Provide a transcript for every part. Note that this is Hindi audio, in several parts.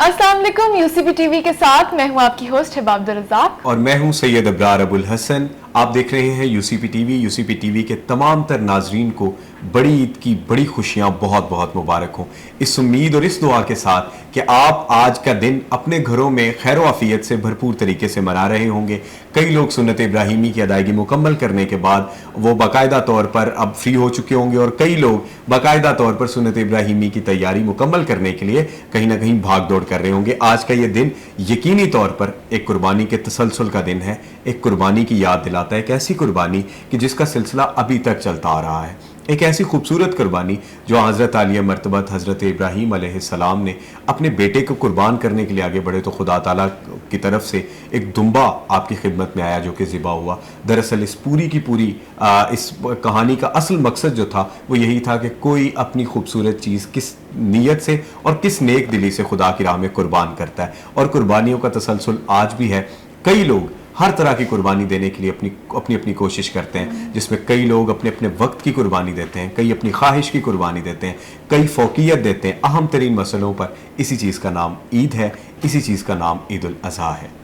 अस्सलाम वालेकुम। यूसीपी टीवी के साथ मैं हूं आपकी होस्ट हिबा अब्दुल रज़ाक और मैं हूं सैयद अब्रार अबुल हसन। आप देख रहे हैं यूसीपी टीवी। यूसीपी टीवी के तमाम तर नाजरीन को बड़ी ईद की बड़ी खुशियां बहुत बहुत मुबारक हों। इस उम्मीद और इस दुआ के साथ कि आप आज का दिन अपने घरों में खैर आफियत से भरपूर तरीके से मना रहे होंगे। कई लोग सुन्नत इब्राहिमी की अदायगी मुकम्मल करने के बाद वो बाकायदा तौर पर अब फ्री हो चुके होंगे और कई लोग बाकायदा तौर पर सुन्नत इब्राहिमी की तैयारी मुकम्मल करने के लिए कहीं ना कहीं भाग दौड़ कर रहे होंगे। आज का ये दिन यकीनी तौर पर एक कुर्बानी के तसलसल का दिन है। एक कुर्बानी की याद दिलाता है, एक ऐसी कुर्बानी कि जिसका सिलसिला अभी तक चलता आ रहा है। एक ऐसी खूबसूरत कुर्बानी जो हज़रत आलिया मर्तबत हज़रत इब्राहीम अलैहिस्सलाम ने अपने बेटे को कुर्बान करने के लिए आगे बढ़े तो खुदा ताला की तरफ से एक दुम्बा आपकी खिदमत में आया जो कि ज़िबा हुआ। दरअसल इस पूरी की पूरी इस कहानी का असल मकसद जो था वो यही था कि कोई अपनी खूबसूरत चीज़ किस नीयत से और किस नेक दिली से खुदा की राह में कुर्बान करता है। और कुर्बानियों का तसलसल आज भी है। कई लोग हर तरह की कुर्बानी देने के लिए अपनी कोशिश करते हैं, जिसमें कई लोग अपने अपने वक्त की कुर्बानी देते हैं, कई अपनी ख्वाहिश की कुर्बानी देते हैं, कई फोकियत देते हैं अहम तरीन मसलों पर। इसी चीज़ का नाम ईद है, इसी चीज़ का नाम ईद उल अज़हा है।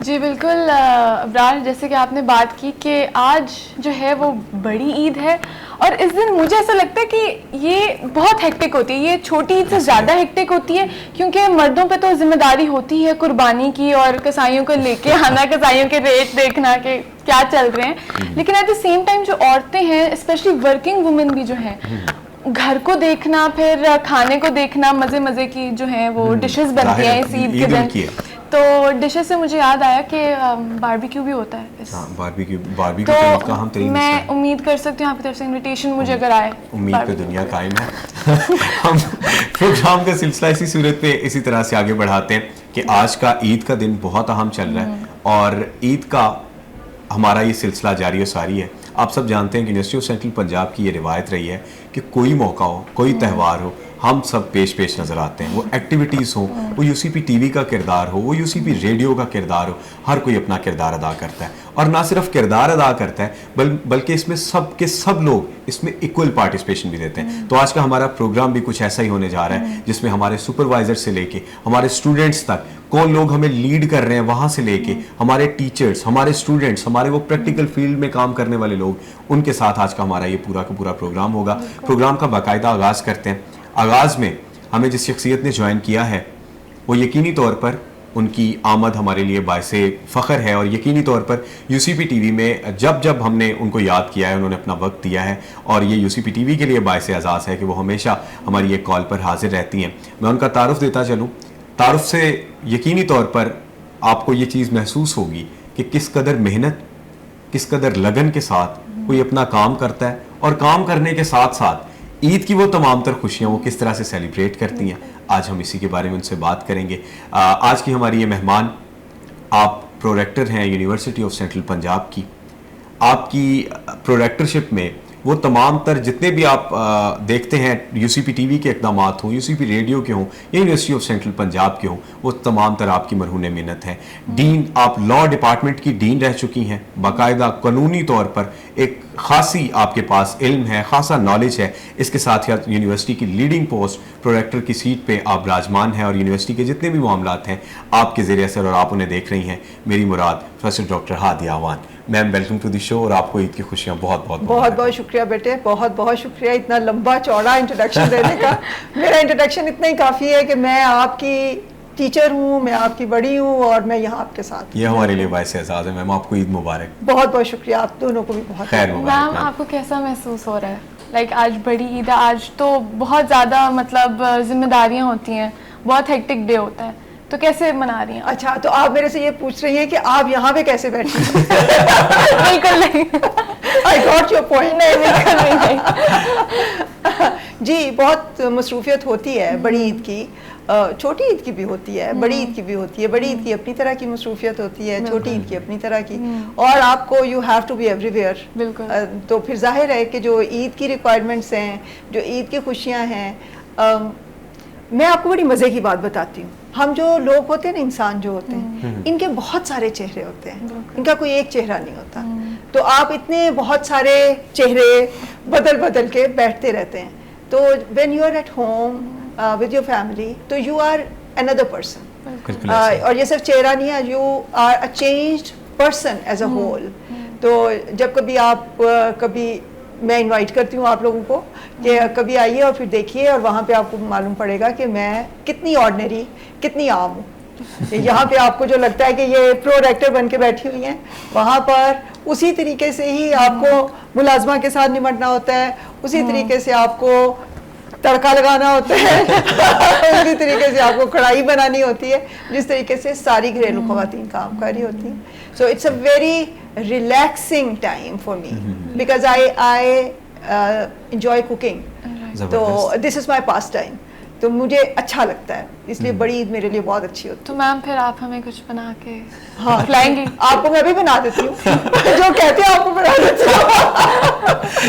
जी बिल्कुल अब्रार, जैसे कि आपने बात की कि आज जो है वो बड़ी ईद है और इस दिन मुझे ऐसा लगता है कि ये बहुत हेक्टिक होती है। ये छोटी ईद से ज़्यादा हेक्टिक होती है क्योंकि मर्दों पे तो जिम्मेदारी होती है कुर्बानी की और कसाईयों को लेके आना, कसाईयों के रेट देखना कि क्या चल रहे हैं। लेकिन एट द सेम टाइम जो औरतें हैं, स्पेशली वर्किंग वुमेन भी जो हैं, घर को देखना, फिर खाने को देखना, मज़े मज़े की जो है वो डिशेस बनती हैं इस ईद के दिन। तो डिशेस से मुझे याद आया कि बारबेक्यू भी होता है इस बारबेक्यू तो हम मैं उम्मीद कर सकती हूँ आपकी तरफ से इनविटेशन मुझे अगर आए। उम्मीद पे दुनिया कायम है। हम प्रोग्राम का सिलसिला इसी सूरत पे इसी तरह से आगे बढ़ाते हैं कि आज का ईद का दिन बहुत अहम चल रहा है और ईद का हमारा ये सिलसिला जारी और सारी है। आप सब जानते हैं कि यूनिवर्सिटी ऑफ सेंट्रल पंजाब की ये रिवायत रही है कि कोई मौका हो, कोई त्यौहार हो, हम सब पेश नज़र आते हैं। वो एक्टिविटीज़ हो, वो यूसीपी टीवी का किरदार हो, वो यूसीपी रेडियो का किरदार हो, हर कोई अपना किरदार अदा करता है। और ना सिर्फ किरदार अदा करता है बल्कि इसमें सब के सब लोग इसमें इक्वल पार्टिसिपेशन भी देते हैं। तो आज का हमारा प्रोग्राम भी कुछ ऐसा ही होने जा रहा है जिसमें हमारे सुपरवाइजर से लेके हमारे स्टूडेंट्स तक कौन लोग हमें लीड कर रहे हैं वहाँ से लेके हमारे टीचर्स, हमारे स्टूडेंट्स, हमारे वो प्रैक्टिकल फील्ड में काम करने वाले लोग, उनके साथ आज का हमारा ये पूरा का पूरा प्रोग्राम होगा। प्रोग्राम का बाकायदा आगाज़ करते हैं। आगाज़ में हमें जिस शख्सियत ने ज्वाइन किया है वो यकीनी तौर पर उनकी आमद हमारे लिए बायसे फ़ख्र है और यकीनी तौर पर यूसीपी टीवी में जब जब हमने उनको याद किया है उन्होंने अपना वक्त दिया है और ये यूसीपी टीवी के लिए बायसे एजाज़ है कि वो हमेशा हमारी एक कॉल पर हाजिर रहती हैं। मैं उनका तारुफ देता चलूँ। तारुफ से यकीनी तौर पर आपको ये चीज़ महसूस होगी कि किस कदर मेहनत, किस कदर लगन के साथ कोई अपना काम करता है और काम करने के साथ साथ ईद की वो तमाम तर खुशियाँ वो किस तरह से सेलिब्रेट करती हैं। आज हम इसी के बारे में उनसे बात करेंगे। आज की हमारी ये मेहमान, आप प्रोरेक्टर हैं यूनिवर्सिटी ऑफ सेंट्रल पंजाब की। आपकी प्रोरेक्टरशिप में वो तमाम तर जितने भी आप देखते हैं यूसीपी टीवी के इक़दाम हों, यूसीपी रेडियो के हों या यूनिवर्सिटी ऑफ सेंट्रल पंजाब के हों, वो तमाम तर आपकी मरहून मिन्नत है। डीन, आप लॉ डिपार्टमेंट की डीन रह चुकी हैं। बाकायदा कानूनी तौर पर एक खासी आपके पास इल्म है, खासा नॉलेज है। इसके साथ ही यूनिवर्सिटी की लीडिंग पोस्ट प्रोरेक्टर की सीट पे आप विराजमान हैं और यूनिवर्सिटी के जितने भी मामलात हैं आपके ज़रिए असर और आप उन्हें देख रही हैं। मेरी मुराद professor doctor Hadiya Awan. Ma'am, welcome to the show और आपको ईद की खुशियाँ बहुत बहुत शुक्रिया बेटे, बहुत बहुत शुक्रिया इतना लंबा चौड़ा इंट्रोडक्शन देने का। मेरा इंट्रोडक्शन इतना ही काफ़ी है कि मैं आपकी टीचर हूँ, मैं आपकी बड़ी हूँ और मैं यहाँ आपके साथ। ये हमारे लिए बायस एहसास है। मैम, आपको ईद मुबारक। बहुत बहुत शुक्रिया, आप दोनों को भी बहुत खैर मुबारक। मैम, आपको कैसा महसूस हो रहा है? लाइक आज बड़ी ईद है, आज तो बहुत ज़्यादा मतलब जिम्मेदारियाँ होती हैं, बहुत हेक्टिक डे होता है, तो कैसे मना रही हैं? अच्छा, तो आप मेरे से ये पूछ रही हैं कि आप यहाँ पे कैसे बैठी हैं? बिल्कुल नहीं। I got your point. नहीं, बिल्कुल नहीं। जी, बहुत मसरूफियत होती है बड़ी ईद की। छोटी ईद की भी होती है, बड़ी ईद की भी होती है। बड़ी ईद की अपनी तरह की मसरूफियत होती है, छोटी ईद की अपनी तरह की, और आपको you have to be everywhere. बिल्कुल। तो फिर जाहिर है कि जो ईद की रिक्वायरमेंट्स हैं, जो ईद की खुशियाँ हैं, मैं आपको बड़ी मज़े की बात बताती हूँ। हम जो लोग होते हैं ना, इंसान जो होते हैं, इनके बहुत सारे चेहरे होते हैं, इनका कोई एक चेहरा नहीं होता। तो आप इतने बहुत सारे चेहरे बदल बदल के बैठते रहते हैं। तो when you are at home with your family, तो यू आर another person. बिल्कुल ऐसे ही। और ये सिर्फ चेहरा नहीं है, you are a changed person as a whole. तो जब कभी आप कभी मैं इनवाइट करती हूँ आप लोगों को कि कभी आइए और फिर देखिए, और वहाँ पे आपको मालूम पड़ेगा कि मैं कितनी ऑर्डिनरी, कितनी आम हूँ. यहाँ पे आपको जो लगता है कि ये प्रो एक्टर बन के बैठी हुई हैं, वहाँ पर उसी तरीके से ही आपको मुलाजमा के साथ निपटना होता है, उसी तरीके से आपको तड़का लगाना होता है उसी तरीके से आपको कढ़ाई बनानी होती है, जिस तरीके से सारी घरेलू खवातीन काम कर रही होती हैं. So it's a very relaxing time for me because I enjoy cooking. तो this is my pastime. तो मुझे अच्छा लगता है, इसलिए बड़ी ईद मेरे लिए बहुत अच्छी होती तो मैम फिर आप हमें कुछ बना के हाँ खिलाएंगी? आपको मैं भी बना देती हूँ जो कहते हैं आपको बना देती हूँ.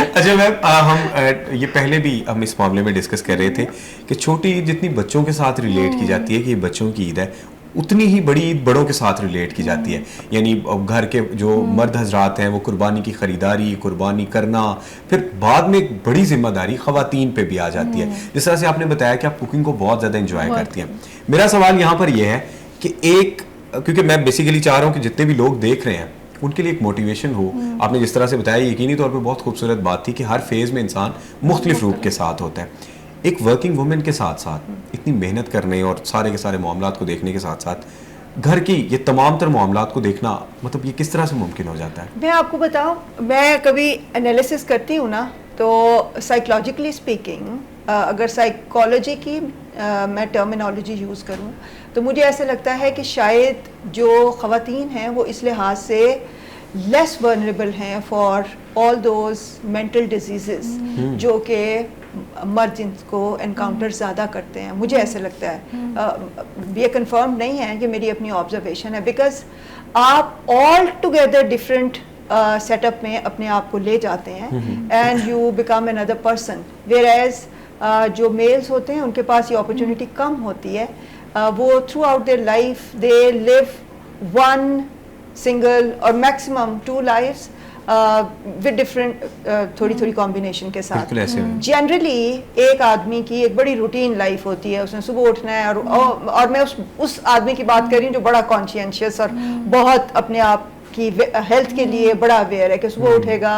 अच्छा मैम, हम ये पहले भी हम इस मामले में डिस्कस कर रहे थे कि छोटी ईद जितनी बच्चों के साथ रिलेट की जाती है कि ये बच्चों की ईद है, उतनी ही बड़ी ईद बड़ों के साथ रिलेट की जाती है. यानी घर के जो मर्द हजरात हैं वो कुर्बानी की खरीदारी, कुर्बानी करना, फिर बाद में एक बड़ी जिम्मेदारी खवातीन पे भी आ जाती है. जिस तरह से आपने बताया कि आप कुकिंग को बहुत ज़्यादा इंजॉय करती हैं. मेरा सवाल यहाँ पर यह है कि क्योंकि मैं बेसिकली चाह रहा हूँ कि जितने भी लोग देख रहे हैं उनके लिए एक मोटिवेशन हो. आपने जिस तरह से बताया यकीनी तौर पे बहुत खूबसूरत बात थी कि हर फेज़ में इंसान मुख्तलिफ रूप के साथ होता है. एक वर्किंग वुमेन के साथ साथ इतनी मेहनत करने और सारे के सारे मामलात को देखने के साथ साथ घर की ये तमाम तर मामलात को देखना, मतलब ये किस तरह से मुमकिन हो जाता है? मैं आपको बताऊं, मैं कभी एनालिसिस करती हूँ ना, तो साइकोलॉजिकली स्पीकिंग अगर साइकोलॉजी की मैं टर्मिनोलॉजी यूज़ करूँ तो मुझे ऐसा लगता है कि शायद जो ख़वातीन हैं वो इस लिहाज से लेस वनरेबल हैं for all those mental disease जो कि मर्द जिनको एनकाउंटर ज़्यादा करते हैं. मुझे ऐसा लगता है, ये कंफर्म नहीं है कि मेरी अपनी ऑब्जर्वेशन है, बिकॉज आप ऑल टुगेदर डिफरेंट सेटअप में अपने आप को ले जाते हैं and you become another person. Whereas जो मेल्स होते हैं उनके पास ये अपॉर्चुनिटी कम होती है. वो through out their life they live one single और मैक्सिमम 2 लाइफ्स विद डिफरेंट थोड़ी थोड़ी कॉम्बिनेशन के साथ. जनरली एक आदमी की एक बड़ी रूटीन लाइफ होती है, उसने सुबह उठना है और मैं उस आदमी की बात कर रही हूँ जो बड़ा कॉन्शियस और बहुत अपने आप की हेल्थ के लिए बड़ा अवेयर है कि सुबह उठेगा,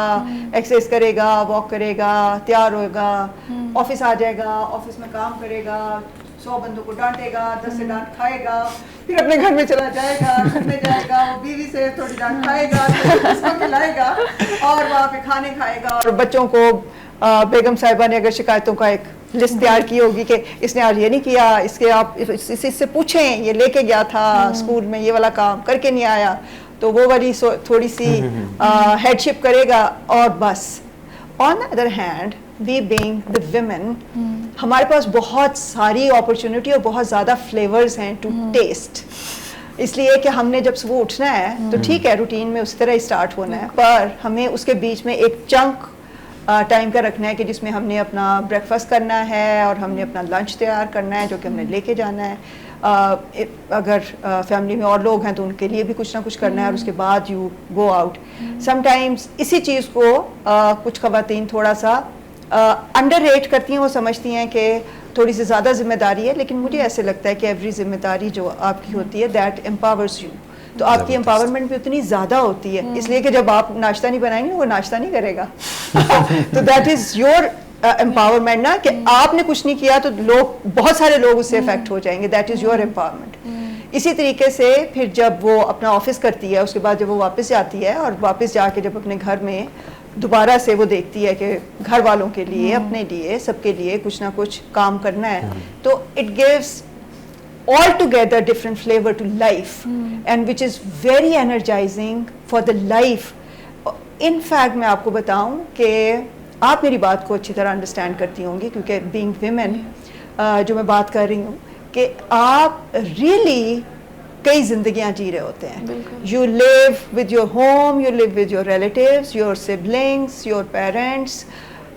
एक्सरसाइज करेगा, वॉक करेगा, तैयार होएगा, ऑफिस आ जाएगा, ऑफिस में काम करेगा, 100 बंदों को डांटेगा, 10 से डांट खाएगा, फिर अपने घर में चला जाएगा, घर में जाएगा, वो बीवी से थोड़ी डांट खाएगा, उसको खिलाएगा और वहाँ पे खाने खाएगा. और बच्चों को बेगम साहिबा ने अगर शिकायतों का एक लिस्ट तैयार की होगी कि इसने आज ये नहीं किया, इसके आप इससे पूछें, ये लेके गया था स्कूल में, ये वाला काम करके नहीं आया, तो वो वाली थोड़ी सी हेडशिप करेगा और बस. On the other hand we being the women, हमारे पास बहुत सारी अपॉर्चुनिटी और बहुत ज़्यादा फ्लेवर्स हैं टू टेस्ट. इसलिए कि हमने जब सुबह उठना है तो ठीक है, रूटीन में उस तरह ही स्टार्ट होना है, पर हमें उसके बीच में एक चंक टाइम का रखना है कि जिसमें हमने अपना ब्रेकफास्ट करना है और हमने अपना लंच तैयार करना है जो कि हमने लेके जाना है. अगर फैमिली में और लोग हैं तो उनके लिए भी कुछ ना कुछ करना है और उसके बाद यू गो आउट. समटाइम्स इसी चीज़ को कुछ ख़वातीन थोड़ा सा अंडररेट करती हैं. वो समझती हैं कि थोड़ी सी ज़्यादा जिम्मेदारी है, लेकिन मुझे ऐसे लगता है कि एवरी जिम्मेदारी जो आपकी होती है दैट एम्पावर्स यू. तो आपकी एम्पावरमेंट भी उतनी ज़्यादा होती है, इसलिए कि जब आप नाश्ता नहीं बनाएंगे वो नाश्ता नहीं करेगा. तो दैट इज़ योर एम्पावरमेंट ना, कि आपने कुछ नहीं किया तो लोग, बहुत सारे लोग उससे अफेक्ट हो जाएंगे. That is your empowerment. इसी तरीके से फिर जब वो अपना ऑफिस करती है, उसके बाद जब वो वापस जाती है और वापस जाके जब अपने घर में दोबारा से वो देखती है कि घर वालों के लिए, अपने लिए, सबके लिए कुछ ना कुछ काम करना है, तो it gives altogether different flavor to life and which is very energizing for the life. In fact मैं आपको बताऊं कि आप मेरी बात को अच्छी तरह अंडरस्टैंड करती होंगी, क्योंकि being women जो मैं बात कर रही हूँ कि आप really कई जिंदगियां जी रहे होते हैं. You live with your home, you live with your relatives, your siblings, your parents,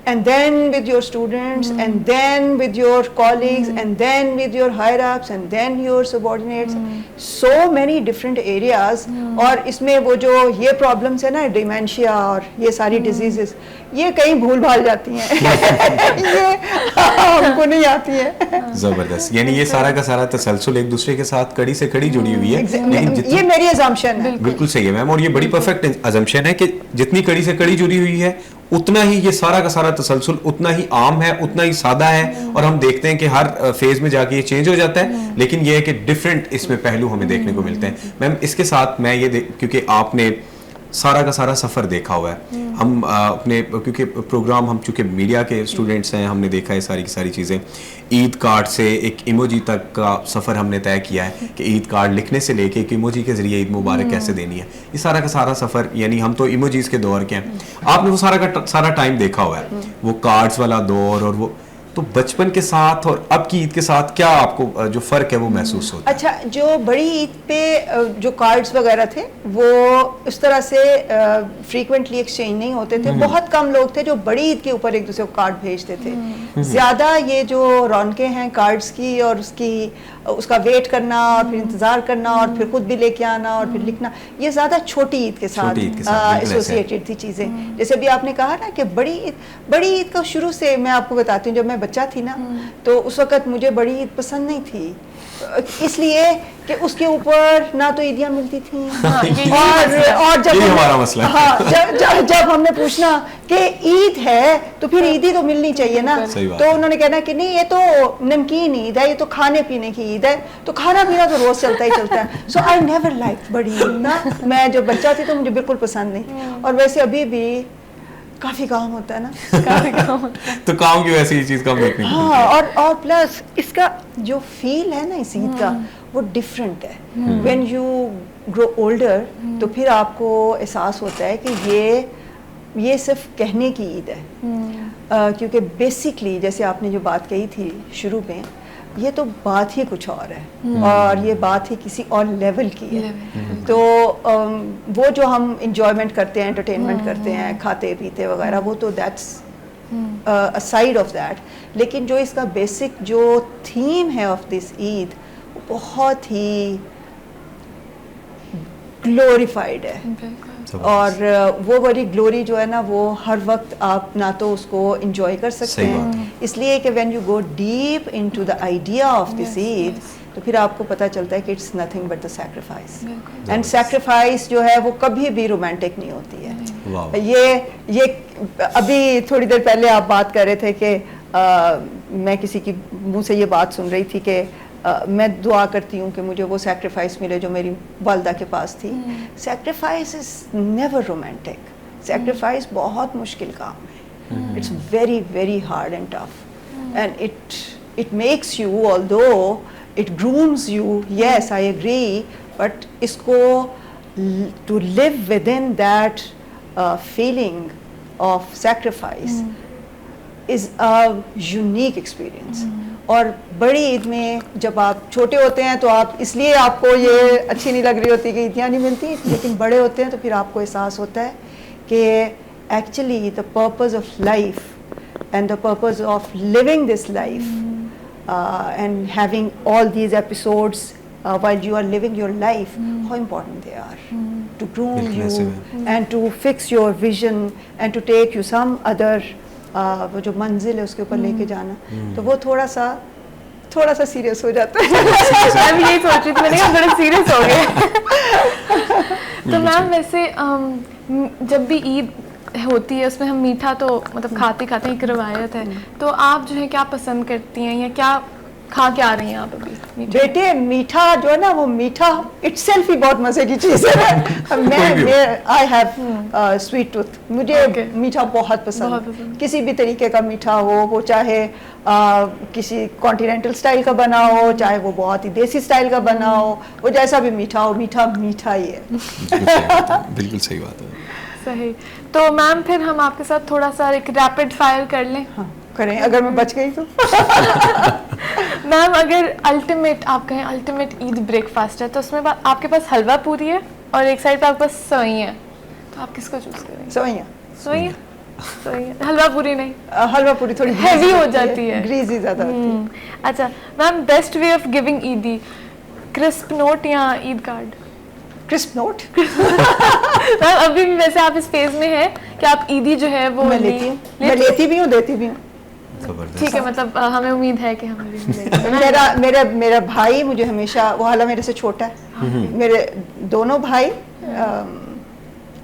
and then with your students, and then with your colleagues, and then with your higher ups, and then your subordinates, so many different areas. और इसमें वो जो ये problems है ना, dementia और ये सारी diseases, ये कहीं भूल भाल जाती हैं ये हमको नहीं आती है। जबरदस्त, यानी ये सारा का सारा तसलसल एक दूसरे के साथ कड़ी से कड़ी जुड़ी हुई है। लेकिन ये मेरी assumption है। बिल्कुल सही है मैम, और ये बड़ी परफेक्ट अजम्पशन है कि जितनी कड़ी से कड़ी जुड़ी हुई है उतना ही ये सारा का सारा तसलसल उतना ही आम है, उतना ही सादा है, और हम देखते हैं कि हर फेज में जाके ये चेंज हो जाता है, लेकिन ये है कि डिफरेंट इसमें पहलू हमें देखने को मिलते हैं। मैम इसके साथ मैं ये क्योंकि आपने सारा का सारा सफ़र देखा हुआ है, हम अपने क्योंकि प्रोग्राम हम चूँकि मीडिया के स्टूडेंट्स हैं, हमने देखा है सारी की सारी चीज़ें। ईद कार्ड से एक इमोजी तक का सफ़र हमने तय किया है कि ईद कार्ड लिखने से लेके एक इमोजी के ज़रिए ईद मुबारक कैसे देनी है, ये सारा का सारा सफ़र, यानी हम तो इमोजीज़ के दौर के हैं, आपने वो सारा का सारा टाइम देखा हुआ है, वो कार्ड्स वाला दौर, और वो तो बचपन के साथ और अब की ईद के साथ क्या आपको जो फ़र्क है वो महसूस होता है? अच्छा, जो बड़ी ईद पे जो कार्ड्स वगैरह थे वो इस तरह से फ्रीक्वेंटली एक्सचेंज नहीं होते थे। बहुत कम लोग थे जो बड़ी ईद के ऊपर एक दूसरे को कार्ड भेजते थे। ज़्यादा ये जो रौनकें हैं कार्ड्स की और उसका वेट करना और फिर इंतज़ार करना और फिर खुद भी लेके आना और फिर लिखना, ये ज़्यादा छोटी ईद के साथ एसोसिएटेड थी चीज़ें। जैसे अभी आपने कहा ना कि बड़ी ईद का शुरू से मैं आपको बताती हूँ, जब मैं बच्चा थी ना तो उस वक़्त मुझे बड़ी ईद पसंद नहीं थी, इसलिए कि उसके ऊपर ना तो ईदियाँ मिलती थी और जब हमारा मसला हाँ, जब हमने पूछना कि ईद है तो फिर ईदी तो मिलनी चाहिए ना, तो उन्होंने कहना कि नहीं ये तो नमकीन ईद है, ये तो खाने पीने की ईद है, तो खाना पीना तो रोज चलता ही चलता है। सो आई नेवर लाइक बड़ी ईद ना, मैं जब बच्चा थी तो मुझे बिल्कुल पसंद नहीं, और वैसे अभी भी काफी काम होता है ना काफी काम होता है। तो काम की वैसे ही चीज काम देखने की। हाँ, और प्लस इसका जो फील है ना इस ईद का वो डिफरेंट है। व्हेन यू ग्रो ओल्डर तो फिर आपको एहसास होता है कि ये सिर्फ कहने की ईद है, क्योंकि बेसिकली जैसे आपने जो बात कही थी शुरू में, ये तो बात ही कुछ और है और ये बात ही किसी और लेवल की है। तो वो जो हम इंजॉयमेंट करते हैं, एंटरटेनमेंट करते हैं, खाते पीते वगैरह, वो तो that's a side of that, लेकिन जो इसका बेसिक जो थीम है ऑफ दिस ईद बहुत ही ग्लोरीफाइड है, और वो बड़ी ग्लोरी जो है ना वो हर वक्त आप ना तो उसको इंजॉय कर सकते हैं, इसलिए कि when you go deep into the idea of this Eid तो फिर आपको पता चलता है कि it's nothing but the sacrifice, and sacrifice जो है वो कभी भी रोमांटिक नहीं होती है। ये अभी थोड़ी देर पहले आप बात कर रहे थे कि मैं किसी की मुंह से ये बात सुन रही थी कि मैं दुआ करती हूँ कि मुझे वो सैक्रिफाइस मिले जो मेरी वालदा के पास थी। Sacrifice is never romantic, sacrifice बहुत मुश्किल काम है, it's very very hard and tough, and it makes you, although it grooms you, yes I agree, but इसको to live with in that feeling of sacrifice is a unique experience. और बड़ी ईद में जब आप छोटे होते हैं तो आप इसलिए आपको ये अच्छी नहीं लग रही होती कि ईदियाँ नहीं मिलती, लेकिन बड़े होते हैं तो फिर आपको एहसास होता है कि actually the purpose of life and the purpose of living this life and having all these episodes while you are living your life, how important they are to groom you and to fix your vision and to take you some other वो जो मंजिल है उसके ऊपर लेके जाना, तो वो थोड़ा सा सीरियस हो जाता है। मैं भी यही सोच रही थी, मैंने कहा बड़े सीरियस हो गए। तो मैम वैसे जब भी ईद होती है उसमें हम मीठा तो मतलब खाते खाते एक रवायत है, तो आप जो है क्या पसंद करती हैं या क्या खा के आ रही हैं आप अभी? बेटे मीठा जो है ना, वो मीठा इटसेल्फ ही बहुत मजे की चीज़ है। मैं आई हैव स्वीट टूथ, मुझे मीठा बहुत पसंद है, किसी भी तरीके का मीठा हो, वो चाहे किसी कॉन्टिनेंटल स्टाइल का बना हो, चाहे वो बहुत ही देसी स्टाइल का बना हो, वो जैसा भी मीठा हो, मीठा मीठा ही है। बिल्कुल सही बात है। सही। तो मैम फिर हम आपके साथ थोड़ा सा एक रैपिड फायर कर लें? हाँ करें, अगर मैं बच गई तो। मैम अगर अल्टीमेट आप कहें अल्टीमेट ईद ब्रेकफास्ट है तो उसमें आपके पास हलवा पूरी है और एक साइड पे आपके पास सेवइयां है, तो आप किसको चूज करेंगे? सेवइयां। सेवइयां? सही है, हलवा पूरी नहीं, हलवा पूरी थोड़ी Heavy हो जाती है। ग्रीजी ज़्यादा होती है। अच्छा ma'am, best way of giving ईदी, क्रिस्प नोट या Eid card? Crisp note ma'am अभी भी वैसे आप इस फेज में हैं कि आप ईदी जो है वो मैं लेती हूँ, मैं लेती भी हूँ, देती भी हूँ। जबरदस्त। ठीक है, मतलब हमें उम्मीद है कि हमें भी मिलेगी। मेरा भाई मुझे हमेशा, वो हालांकि मेरे से छोटा है, मेरे दोनों भाई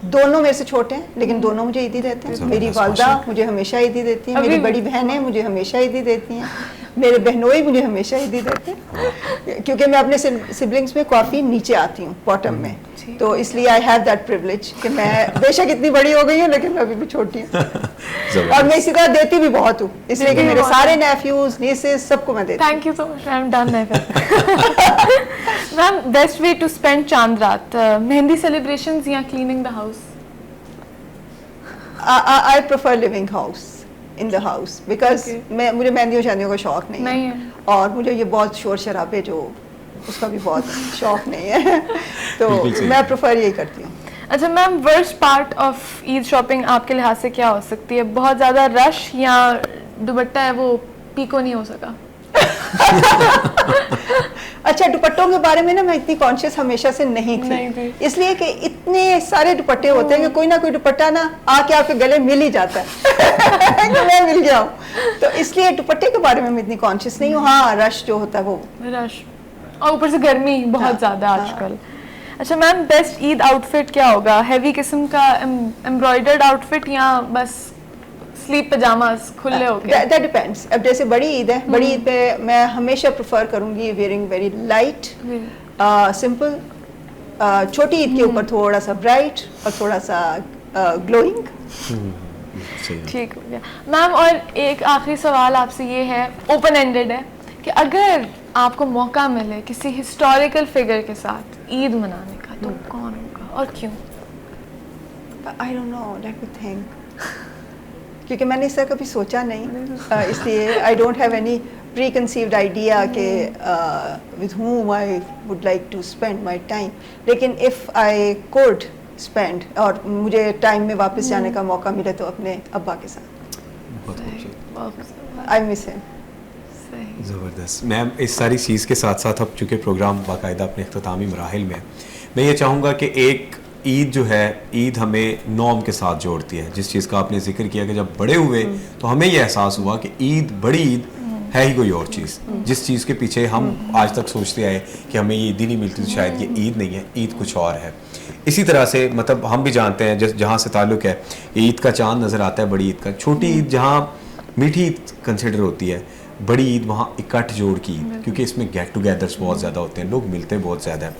दोनों मेरे से छोटे हैं, लेकिन दोनों मुझे ईदी देते हैं। मेरी वालदा मुझे हमेशा ईदी देती है, मेरी बड़ी बहनें मुझे हमेशा ईदी देती हैं, मेरे बहनोई मुझे हमेशा ईदी देते हैं, क्योंकि मैं अपने सिबलिंग्स में काफ़ी नीचे आती हूँ, बॉटम में, तो इसलिए आई हैव दैट प्रिविलेज कि मैं बेशक इतनी बड़ी हो गई हूँ लेकिन मैं अभी भी छोटी हूँ। और मैं इसी तरह देती भी बहुत हूँ, इसलिए कि मेरे सारे नेफ्यूज नीसेस सबको मैं देती हूँ। Thank you so much, I am done ma'am. Best way to spend Chand Raat, mehndi celebrations या cleaning the house? I prefer living house in the house, because मुझे मेहंदियों शादियों का शौक नहीं है, और मुझे ये बहुत शोर शराबे जो उसका भी बहुत शौक नहीं है, तो मैं प्रेफर यही करती हूँ। अच्छा ma'am, worst part of Eid shopping आपके लिहाज से क्या हो सकती है? बहुत ज़्यादा रश या दुपट्टा है वो पीको नहीं हो सका? अच्छा, दुपट्टों के बारे में ना मैं इतनी कॉन्शियस हमेशा से नहीं थी, इसलिए कि इतने सारे दुपट्टे होते हैं कि कोई ना कोई दुपट्टा ना आके आपके गले मिल ही जाता है कि मैं मिल गया हूँ, तो इसलिए दुपट्टे के बारे में मैं इतनी कॉन्शियस नहीं हूँ। हाँ, रश जो होता है वो रश, और ऊपर से गर्मी बहुत ज़्यादा आजकल। अच्छा मैम, बेस्ट ईद आउटफिट क्या होगा? हैवी किस्म का एम्ब्रॉयडर्ड आउटफिट या बस स्लीप पजामास खुले हो गए? That depends. अब जैसे बड़ी ईद है, बड़ी ईद पे मैं हमेशा प्रेफर करूंगी वेयरिंग वेरी लाइट सिंपल। छोटी ईद के ऊपर थोड़ा सा ब्राइट और थोड़ा सा ग्लोइंग। ठीक हो गया मैम। और एक आखिरी सवाल आपसे ये है, ओपन एंडेड है, कि अगर आपको मौका मिले किसी हिस्टोरिकल फिगर के साथ ईद मनाने का, तो कौन होगा और क्यों? I don't know, let me think, क्योंकि मैंने इसका कभी सोचा नहीं, इसलिए I don't have any preconceived idea कि with whom I would like to spend my time, लेकिन इफ़ आई कुड स्पेंड और मुझे टाइम में वापस जाने का मौका मिले तो अपने अब्बा के साथ। I miss him. ज़बरदस्त मैम। इस सारी चीज़ के साथ साथ अब चूँकि प्रोग्राम बाकायदा अपने अख्तामी मराहिल में, मैं ये चाहूँगा कि एक ईद जो है, ईद हमें नॉर्म के साथ जोड़ती है। जिस चीज़ का आपने जिक्र किया कि जब बड़े हुए तो हमें ये एहसास हुआ कि ईद, बड़ी ईद है ही कोई और चीज़, जिस चीज़ के पीछे हम आज तक सोचते आए कि हमें ये ईद ही नहीं मिलती, तो शायद ये ईद नहीं है, ईद कुछ और है। इसी तरह से मतलब हम भी जानते हैं, जिस जहाँ से ताल्लुक़ है, ईद का चांद नज़र आता है बड़ी ईद का। छोटी ईद जहाँ मीठी ईद कंसिडर होती है, बड़ी ईद वहाँ इकट्ठ जोड़ की ईद, क्योंकि इसमें गेट टुगेदर्स बहुत ज़्यादा होते हैं, लोग मिलते बहुत ज़्यादा है।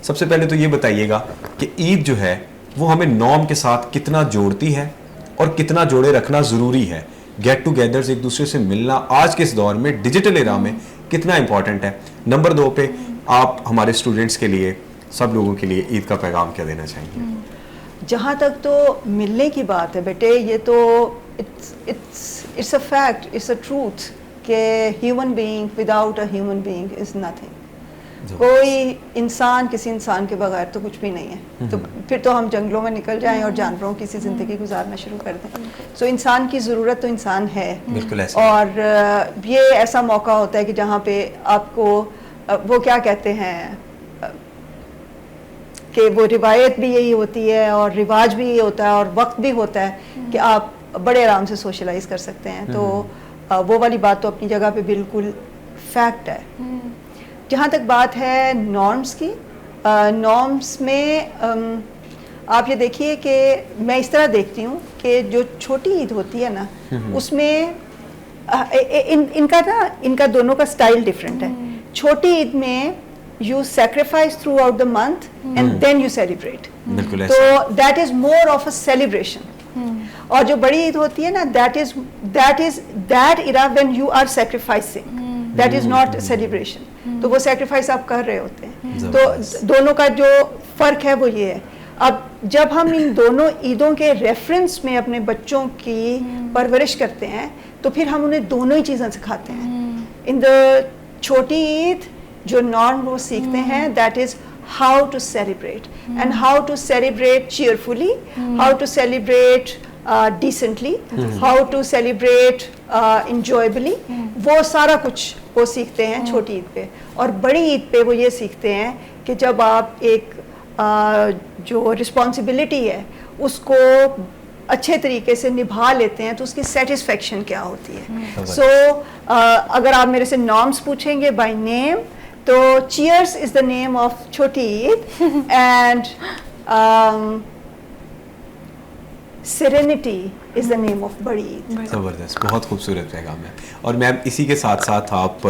सबसे पहले तो ये बताइएगा कि ईद जो है वो हमें नॉर्म के साथ कितना जोड़ती है और कितना जोड़े रखना ज़रूरी है? गेट टुगेदर्स, एक दूसरे से मिलना आज के इस दौर में, डिजिटल एरा में कितना इंपॉर्टेंट है? नंबर 2 पे आप हमारे स्टूडेंट्स के लिए, सब लोगों के लिए ईद का पैगाम क्या देना चाहेंगे? जहाँ तक तो मिलने की बात है बेटे, ये तो it's a fact, it's a truth कि human being without a human being is nothing. कोई इंसान किसी इंसान के बगैर तो कुछ भी नहीं है, तो फिर तो हम जंगलों में निकल जाएं और जानवरों की सी ज़िंदगी गुजारना शुरू कर दें। सो इंसान की ज़रूरत तो इंसान है, बिल्कुल ऐसा। और ये ऐसा मौका होता है कि जहाँ पे आपको वो क्या कहते हैं कि वो रिवायत भी यही होती है और रिवाज भी यही होता है और वक्त भी होता है कि आप बड़े आराम से सोशलाइज कर सकते हैं। तो वो वाली बात तो अपनी जगह पे बिल्कुल फैक्ट है। जहाँ तक बात है नॉर्म्स की, नॉर्म्स में आप ये देखिए कि मैं इस तरह देखती हूँ कि जो छोटी ईद होती है ना, उसमें इनका दोनों का स्टाइल डिफरेंट है। छोटी ईद में you sacrifice throughout the month and then you celebrate, तो that is more of a celebration. और जो बड़ी ईद होती है ना, that era when you are sacrificing, that is not a celebration. तो वो sacrifice आप कर रहे होते हैं। तो दोनों का जो फर्क है वो ये है। अब जब हम इन दोनों ईदों के रेफरेंस में अपने बच्चों की परवरिश करते हैं तो फिर हम उन्हें दोनों ही चीज़ें सिखाते हैं। इन द छोटी ईद जो नॉर्म वो सीखते हैं, that is how to celebrate and how to celebrate cheerfully, how to celebrate decently, how to celebrate enjoyably, वो सारा कुछ वो सीखते हैं छोटी ईद पे। और बड़ी ईद पे वो ये सीखते हैं कि जब आप एक जो रिस्पॉन्सिबिलिटी है उसको अच्छे तरीके से निभा लेते हैं तो उसकी सेटिस्फेक्शन क्या होती है। सो अगर आप मेरे से नॉर्म्स पूछेंगे बाय नेम, तो cheers is the name of छोटी Eid and serenity is the name of बड़ी ईद। ज़बरदस्त, बहुत खूबसूरत पैगाम है। और मैम इसी के साथ साथ आप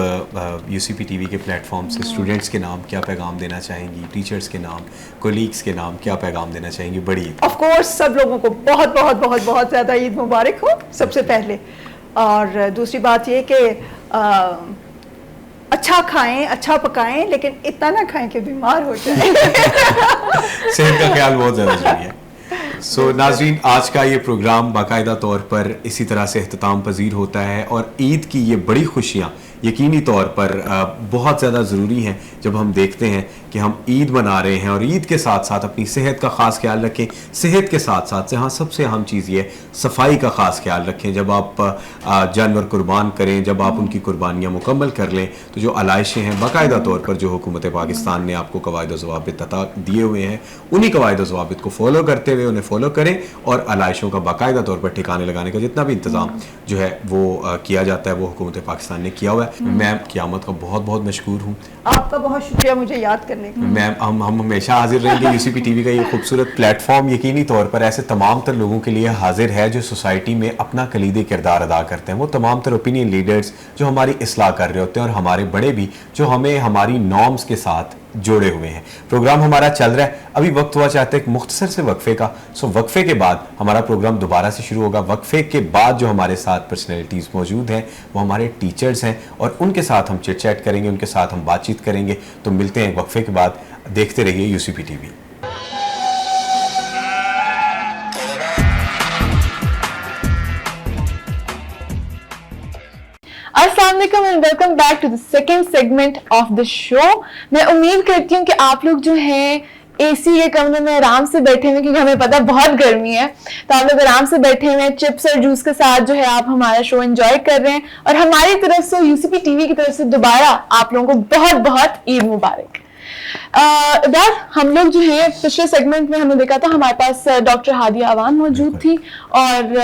यूसीपी टीवी के प्लेटफॉर्म से स्टूडेंट्स के नाम क्या पैगाम देना चाहेंगी, टीचर्स के नाम, कोलीग्स के नाम क्या पैगाम देना चाहेंगी बड़ी ईद? ऑफ कोर्स सब लोगों को बहुत बहुत बहुत बहुत ज़्यादा ईद मुबारक हो सबसे पहले। और दूसरी बात ये कि अच्छा खाएं, अच्छा पकाएं, लेकिन इतना ना खाएं कि बीमार हो जाए। सेहत का ख्याल बहुत ज़्यादा जरूरी है। सो नाज़रीन, आज का ये प्रोग्राम बाकायदा तौर पर इसी तरह से इख्तिताम पजीर होता है और ईद की ये बड़ी खुशियाँ यकीनी तौर पर बहुत ज़्यादा ज़रूरी हैं जब हम देखते हैं कि हम ईद मना रहे हैं और ईद के साथ साथ अपनी सेहत का ख़ास ख्याल रखें। सेहत के साथ साथ यहाँ सबसे अहम चीज़ ये सफाई का ख़ास ख्याल रखें। जब आप जानवर कुर्बान करें, जब आप उनकी कुर्बानियाँ मुकम्मल कर लें, तो जो आलाइशें हैं बाकायदा तौर पर जो हुकूमत पाकिस्तान ने आपको कवायद व ज़वाबित अता दिए हुए हैं, उन्हीं कवायद व ज़वाबित को फॉलो करते हुए उन्हें फॉलो करें और आलाइशों का बाकायदा तौर पर ठिकाने लगाने का जितना भी इंतज़ाम जो है वो किया जाता है वो हुकूमत पाकिस्तान ने किया हुआ है। मैं क़यामत का बहुत बहुत मशकूर हूँ। आपका बहुत शुक्रिया मुझे याद करने का। मैम हम हमेशा हाजिर रहेंगे। यूसीपी टीवी का ये खूबसूरत प्लेटफॉर्म यकीनी तौर पर ऐसे तमाम तर लोगों के लिए हाजिर है जो सोसाइटी में अपना कलीदी किरदार अदा करते हैं। वो तमाम तर ओपिनियन लीडर्स जो हमारी इस्लाह कर रहे होते हैं और हमारे बड़े भी जो हमें हमारी नॉर्म्स के साथ जोड़े हुए हैं। प्रोग्राम हमारा चल रहा है, अभी वक्त हुआ चाहते हैं एक मुख्तसर से वक्फे का। सो वक्फे के बाद हमारा प्रोग्राम दोबारा से शुरू होगा। वक्फे के बाद जो हमारे साथ पर्सनैलिटीज़ मौजूद हैं वो हमारे टीचर्स हैं और उनके साथ हम चिट चैट करेंगे, उनके साथ हम बातचीत करेंगे। तो मिलते हैं वक्फे के बाद। देखते रहिए यूसीपी टीवी। अस्सलाम वालेकुम and welcome back to the second segment of the show. मैं उम्मीद करती हूँ कि आप लोग जो हैं एसी के कमरे में आराम से बैठे हुए, क्योंकि हमें पता है बहुत गर्मी है, तो आप लोग आराम से बैठे हुए हैं चिप्स और जूस के साथ जो है आप हमारा शो एंजॉय कर रहे हैं। और हमारी तरफ से यूसीपी टीवी की तरफ से दोबारा आप लोगों को बहुत बहुत ईद मुबारक। हम लोग जो है पिछले सेगमेंट में हमने देखा था हमारे पास डॉक्टर हादिया अवान मौजूद थी और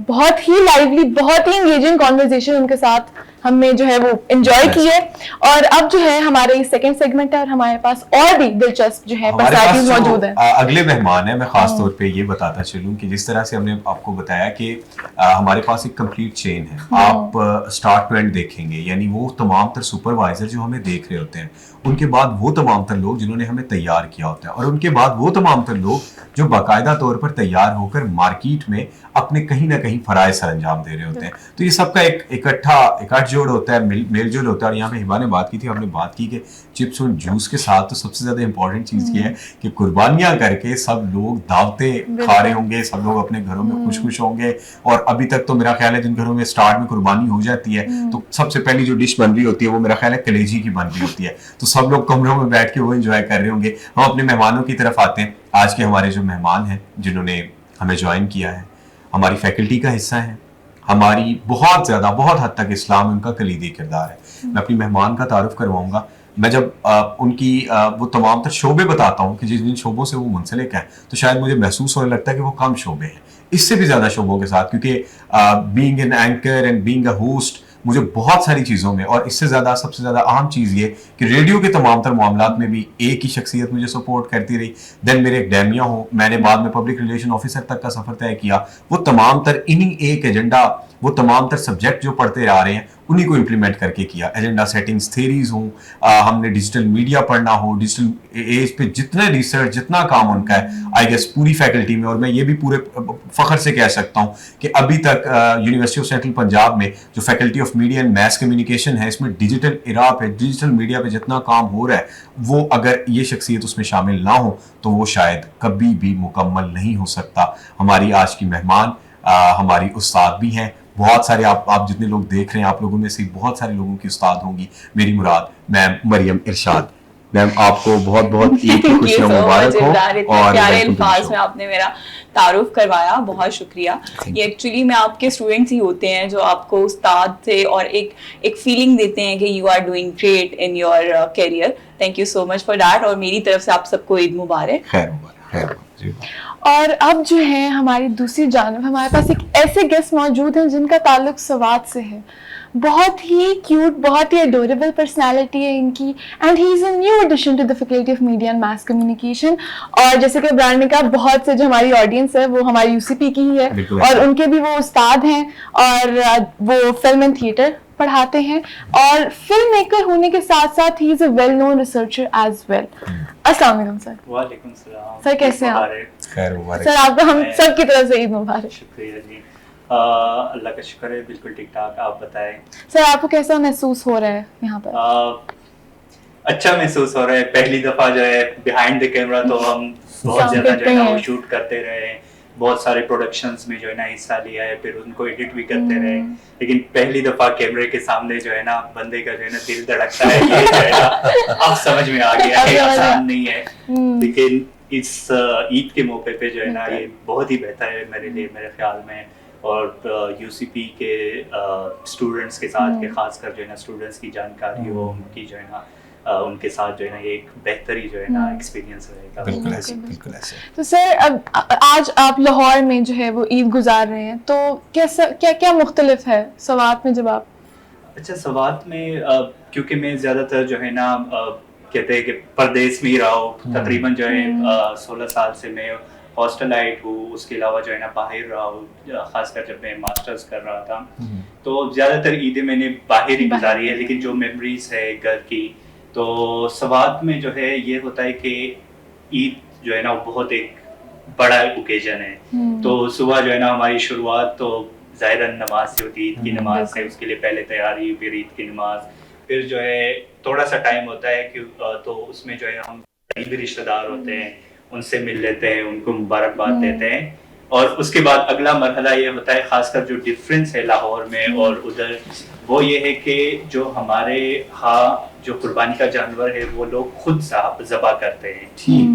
बहुत ही लाइवली, बहुत ही एंगेजिंग कॉन्वर्जेशन उनके साथ हमने जो है वो एंजॉय की है। और अब जो है हमारे सेकंड सेगमेंट है और हमारे पास और भी दिलचस्प जो है पर्सनालिटीज मौजूद है। अगले मेहमान है, मैं खास तौर पे ये बताता चलूं कि जिस तरह से हमने आपको बताया कि हमारे पास एक कंप्लीट चेन है। आप स्टार्ट टू एंड देखेंगे, यानी वो तमाम तर सुपरवाइजर जो हमें देख रहे होते हैं, उनके बाद वो तमाम तर लोग जिन्होंने हमें तैयार किया होता है, और उनके बाद वो तमाम तर लोग जो बाकायदा तौर पर तैयार होकर मार्केट में अपने कहीं ना कहीं फराइज सर अंजाम दे रहे होते हैं। तो ये सबका एक इकट्ठा जोड़ होता है, मेलजोल होता है। और यहाँ पे हिबा ने बात की थी, हमने बात की कि चिप्स और जूस के साथ तो सबसे ज्यादा इंपॉर्टेंट चीज ये है कि कुर्बानियां करके सब लोग दावतें खा रहे होंगे, सब लोग अपने घरों में खुश खुश होंगे। और अभी तक तो मेरा ख्याल है जिन घरों में स्टार्ट में कुर्बानी हो जाती है तो सबसे पहली जो डिश बन रही होती है वो मेरा ख्याल है कलेजी की बन रही होती है। तो सब लोग कमरों में बैठ के वो एंजॉय कर रहे होंगे। हम अपने मेहमानों की तरफ आते हैं। आज के हमारे जो मेहमान हैं जिन्होंने हमें ज्वाइन किया है, हमारी फैकल्टी का हिस्सा है, हमारी बहुत ज्यादा बहुत हद तक इस्लाम उनका कलीदी किरदार है। मैं अपनी मेहमान का तारुफ करवाऊंगा। मैं जब उनकी वो तमाम तर शोबे बताता हूँ कि जिन शोबों से वो मुंसलिक हैं, तो शायद मुझे महसूस होने लगता है कि वो कम शोबे हैं, इससे भी ज्यादा शोबों के साथ, क्योंकि being an anchor and being a host मुझे बहुत सारी चीज़ों में, और इससे ज़्यादा सबसे ज़्यादा अहम चीज़ ये कि रेडियो के तमाम तर मामलात में भी एक ही शख्सियत मुझे सपोर्ट करती रही। देन मेरे एक डैमिया हो, मैंने बाद में पब्लिक रिलेशन ऑफिसर तक का सफ़र तय किया। वो तमाम तर इन्हीं एक एजेंडा, वो तमाम तर सब्जेक्ट जो पढ़ते आ रहे हैं उन्हीं को इम्प्लीमेंट करके किया। एजेंडा सेटिंग्स थेरीज हों, हमने डिजिटल मीडिया पढ़ना हो, डिजिटल एज पे जितने रिसर्च जितना काम उनका है, आई गेस पूरी फैकल्टी में। और मैं ये भी पूरे फख्र से कह सकता हूँ कि अभी तक यूनिवर्सिटी ऑफ सेंट्रल पंजाब में जो faculty of media and mess communication है, इसमें डिजिटल इरा पे, डिजिटल मीडिया पे जितना काम हो रहा है, वो अगर ये शख्सियत उसमें शामिल ना हो तो वो शायद कभी भी मुकम्मल नहीं हो सकता। हमारी आज की मेहमान हमारी उस्ताद भी हैं। बहुत सारे आप जितने लोग देख रहे हैं, आप लोगों में से बहुत सारे लोगों की उस्ताद होंगी। मेरी मुराद मैम मरियम इरशाद। मैम आपको बहुत बहुत ईद की खुशियां मुबारक हो। और प्यारे अल्फाज में आपने मेरा तारुफ करवाया, बहुत शुक्रिया। ये एक्चुअली में आपके स्टूडेंट्स ही होते हैं जो आपको उस्ताद से और एक फीलिंग देते हैं कि you are doing great in your career. Thank you so much for that, और मेरी तरफ से आप सबको ईद मुबारक। खैर मुबारक, खैर जी। और अब जो है हमारी दूसरी जानब हमारे पास एक ऐसे गेस्ट मौजूद हैं जिनका ताल्लुक सवात से है। बहुत ही क्यूट, बहुत ही अडोरेबल पर्सनालिटी है इनकी, and he is a new addition to the faculty of media and mass communication. और जैसे कि ब्रांड ने कहा, बहुत से जो हमारी ऑडियंस है वो हमारी यूसीपी की ही है, और उनके भी वो उस्ताद हैं, और वो फिल्म एंड थिएटर पढ़ाते हैं, और फिल्म मेकर होने के साथ साथ he is a well known researcher as well. अस्सलाम वालेकुम सर। वालेकुम सलाम सर, कैसे हैं आप? खैर मुबारक सर आपको हम सब की तरफ से ईद मुबारक। शुक्रिया जी। अल्लाह का शुक्र है, बिल्कुल ठीक ठाक। आप बताएं सर, आपको कैसा महसूस हो रहा है यहाँ पर? अच्छा महसूस हो रहा है। पहली दफा जो है बिहाइंड द कैमरा तो हम बहुत ज्यादा जो है ना वो शूट करते रहे, बहुत सारे प्रोडक्शंस में जो है ना हिस्सा लिया है, फिर उनको एडिट भी करते रहे, लेकिन पहली दफा कैमरे के सामने जो है ना बंदे का जो है ना दिल धड़कता है, ये जो है ना अब समझ में आ गया है, आसान नहीं है। लेकिन इस ईद के मौके पे जो है ना ये बहुत ही बेहतर है मेरे लिए, मेरे ख्याल में। और यूसीपी के स्टूडेंट्स के साथ के खासकर जो है ना स्टूडेंट्स की जानकारी हो, उनकी जो है ना उनके साथ जो है ना ये एक बेहतर ही जो है ना एक्सपीरियंस रहेगा। बिल्कुल ऐसे, बिल्कुल ऐसे। तो सर, अब आज आप लाहौर में जो है वो ईद गुजार रहे हैं, तो कैसा क्या मुख्तलिफ है सवात में जब आप? अच्छा, सवात में क्योंकि मैं ज्यादातर जो है ना कहते हैं कि परदेश में ही रहा हूँ, तकरीबन जो है 16 साल से मैं हॉस्टलाइट हूँ, उसके अलावा जो है ना बाहर रहा हूँ, खासकर जब मैं मास्टर्स कर रहा था, तो ज्यादातर ईदें मैंने बाहर ही गुजारी है। लेकिन जो मेमोरीज है घर की, तो सवात में जो है ये होता है कि ईद जो है ना वो बहुत एक बड़ा ओकेजन है। तो सुबह जो है ना हमारी शुरुआत तो ज़ाहिरन नमाज से होती है, ईद की नमाज से, उसके लिए पहले तैयारी, फिर ईद की नमाज, फिर जो है थोड़ा सा टाइम होता है कि तो उसमें जो है हम करीबी रिश्तेदार होते हैं, उनसे मिल लेते हैं, उनको मुबारकबाद देते हैं। और उसके बाद अगला मरहला ये होता है, खासकर जो डिफरेंस है लाहौर में और उधर, वो ये है कि जो हमारे यहाँ जो कुर्बानी का जानवर है वो लोग खुद ज़बा करते हैं।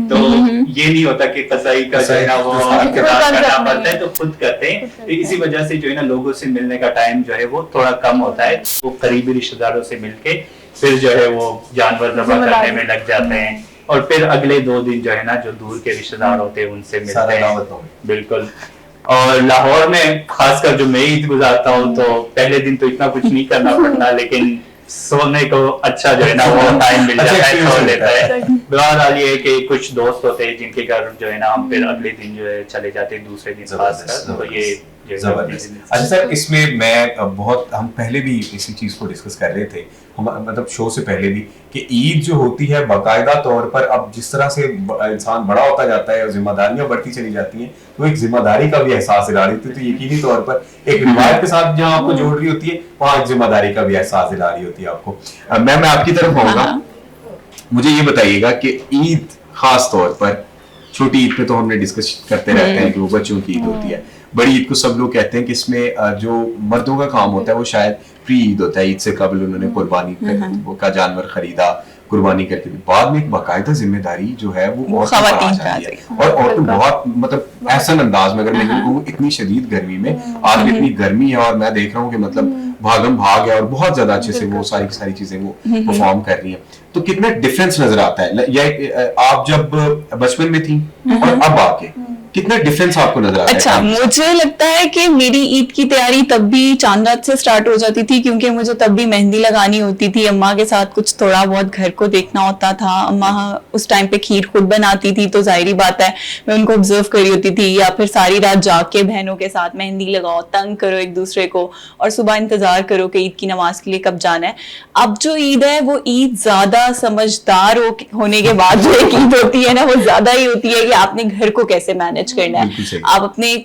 तो ये नहीं होता कि कसाई का जो है ना वो करना पड़ता है, तो खुद करते हैं। तो इसी वजह से जो है ना लोगों से मिलने का टाइम जो है वो थोड़ा कम होता है, वो करीबी रिश्तेदारों से मिलके फिर जो है वो जानवर ज़बा करने में लग जाते हैं। और फिर अगले 2 दिन जो है ना जो दूर के रिश्तेदार होते हैं उनसे मिलते हैं। बिल्कुल। और लाहौर में खासकर जो मैं ईद गुजारता हूँ, तो पहले दिन तो इतना कुछ नहीं करना पड़ता, लेकिन सोने को अच्छा जो है ना वो टाइम मिल जाता है, सो लेता है। बहरहाल ये है कि कुछ दोस्त होते हैं जिनके घर जो है ना हम फिर अगले दिन जो है चले जाते हैं, दूसरे दिन खासकर। तो ये अच्छा सर, इसमें मैं बहुत, हम पहले भी इसी चीज को डिस्कस कर रहे थे, हम मतलब शो से पहले भी, कि ईद जो होती है बाकायदा तौर पर अब जिस तरह से इंसान बड़ा होता जाता है और जिम्मेदारियां बढ़ती चली जाती हैं, तो एक जिम्मेदारी का भी एहसास दिला रही थी। तो यकीनी तौर पर एक रिवायत के साथ जहां आपको जोड़ रही होती है, वहां एक जिम्मेदारी का भी एहसास दिला रही होती है आपको। मैं आपकी तरफ आऊंगा, मुझे ये बताइएगा कि ईद खास तौर पर, छोटी ईद पे तो हमने डिस्कस करते रहते हैं कि वो बच्चों की ईद होती है, बड़ी ईद को सब लोग कहते हैं कि इसमें जो मर्दों का काम होता है वो शायद प्री ईद होता है, ईद से कबल उन्होंने कुर्बानी का जानवर खरीदा, कुर्बानी करके बाद में एक बाकायदा जिम्मेदारी जो है वो औरतों पर आ जाती है। और औरतें बहुत मतलब एहसन अंदाज में, अगर मैं कहूँ इतनी शदीद गर्मी में, आज इतनी गर्मी है और मैं देख रहा हूँ कि मतलब भागम भाग है और बहुत ज्यादा अच्छे से वो सारी चीजें वो परफॉर्म कर रही हैं। तो कितना डिफरेंस नजर आता है, या आप जब बचपन में थी और अब आके कितना डिफरेंस आपको नजर आता है? अच्छा, मुझे लगता है कि मेरी ईद की तैयारी तब भी चांद रात से स्टार्ट हो जाती थी, क्योंकि मुझे तब भी मेहंदी लगानी होती थी, अम्मा के साथ कुछ थोड़ा बहुत घर को देखना होता था। अम्मा उस टाइम पे खीर खुद बनाती थी, तो जाहिर बात है मैं उनको ऑब्जर्व करी होती थी, या फिर सारी रात जाग के बहनों के साथ मेहंदी लगाओ, तंग करो एक दूसरे को, और सुबह इंतजार करो कि ईद की नमाज के लिए कब जाना है। अब जो ईद है वो ईद ज्यादा समझदार होने के बाद जो एक ईद होती है ना, वो ज्यादा ही होती है कि आपने घर को कैसे मैनेज मैनेज करना है। बिल्कुल सही। आप अपने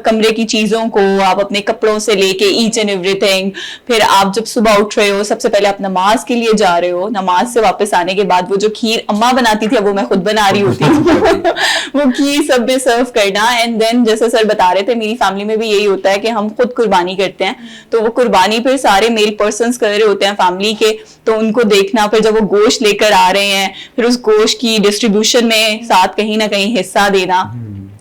कमरे की चीजों को, आप अपने कपड़ों से लेके ईच एंड एवरीथिंग, फिर आप जब सुबह उठ रहे हो सबसे पहले आप नमाज के लिए जा रहे हो, नमाज से वापस आने के बाद वो जो खीर अम्मा बनाती थी अब वो मैं खुद बना रही होती हूँ वो खीर सब में सर्व करना। एंड देन जैसे सर बता रहे थे मेरी फैमिली में भी यही होता है कि हम खुद कुर्बानी करते हैं, तो वो कुर्बानी फिर सारे मेल पर्सन्स कर रहे होते हैं फैमिली के, तो उनको देखना, फिर जब वो गोश्त लेकर आ रहे हैं फिर उस गोश्त की डिस्ट्रीब्यूशन में साथ कहीं ना कहीं हिस्सा देना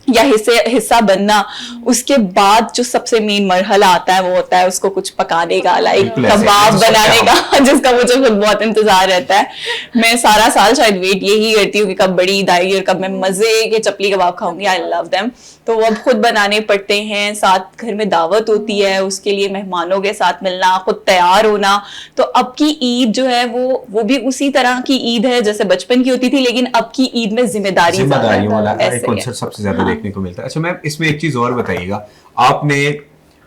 या हिस्सा बनना। उसके बाद जो सबसे मेन मरहला आता है वो होता है उसको कुछ पकाने का, लाइक बिल्कुल ऐसे, कबाब जैसे बनाने का जिसका मुझे खुद बहुत इंतजार रहता है। मैं सारा साल शायद वेट यही करती हूँ कि कब बड़ी ईद आएगी और कब मैं मजे के चपली कबाब खाऊंगी। I love them. तो वो अब खुद बनाने पड़ते हैं, साथ घर में दावत होती है, उसके लिए मेहमानों के साथ मिलना, खुद तैयार होना। तो अब की ईद जो है वो भी उसी तरह की ईद है जैसे बचपन की होती थी, लेकिन अब की ईद में जिम्मेदारियों वाला ऐसे एक ही है। कॉन्सेप्ट सबसे ज्यादा देखने को मिलता है। अच्छा मैम, इसमें एक चीज और बताइएगा, आपने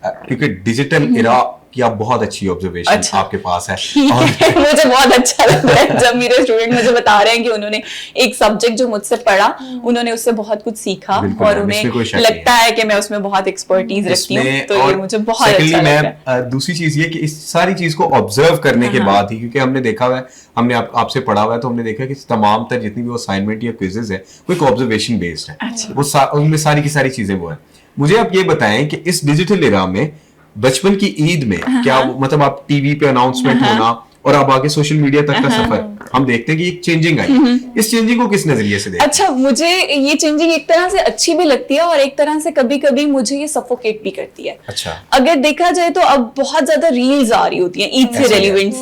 क्योंकि डिजिटल इरा की आप बहुत अच्छी ऑब्जर्वेशन अच्छा। आपके पास है और मुझे बहुत अच्छा लग रहा है जब मेरे स्टूडेंट मुझे बता रहे हैं कि उन्होंने एक सब्जेक्ट जो मुझसे पढ़ा उन्होंने उससे बहुत कुछ सीखा बिल्कुल और मैम, इसमें कोई उन्हें शक नहीं लगता है कि मैं उसमें बहुत एक्सपर्टीज रखती हूँ, इसमें। तो ये और मुझे बहुत secondly, अच्छा लग रहा है। मैम दूसरी चीज ये कि इस सारी चीज को ऑब्जर्व करने के बाद ही, क्योंकि हमने देखा हुआ है, हमने आपसे पढ़ा हुआ है, तो हमने देखा कि तमाम तर जितनी भी वो असाइनमेंट या क्विजेज है वो एक ऑब्जर्वेशन बेस्ड है। अच्छा। वो उनमें सारी की सारी चीजें वो है। मुझे आप ये बताएं कि इस डिजिटल इरा में बचपन की ईद में क्या मतलब आप टीवी पे अनाउंसमेंट होना और अब आगे सोशल मीडिया तक का सफर, हम देखते हैं कि एक चेंजिंग आई। इस चेंजिंग को किस नजरिए से देखते हैं? अच्छा, मुझे ये चेंजिंग एक तरह से अच्छी भी लगती है और एक तरह से कभी कभी मुझे ये सफोकेट भी करती है। अच्छा। अगर देखा जाए तो अब बहुत ज्यादा रील्स आ रही होती हैं ईद से ऐसा है। रेलिवेंट,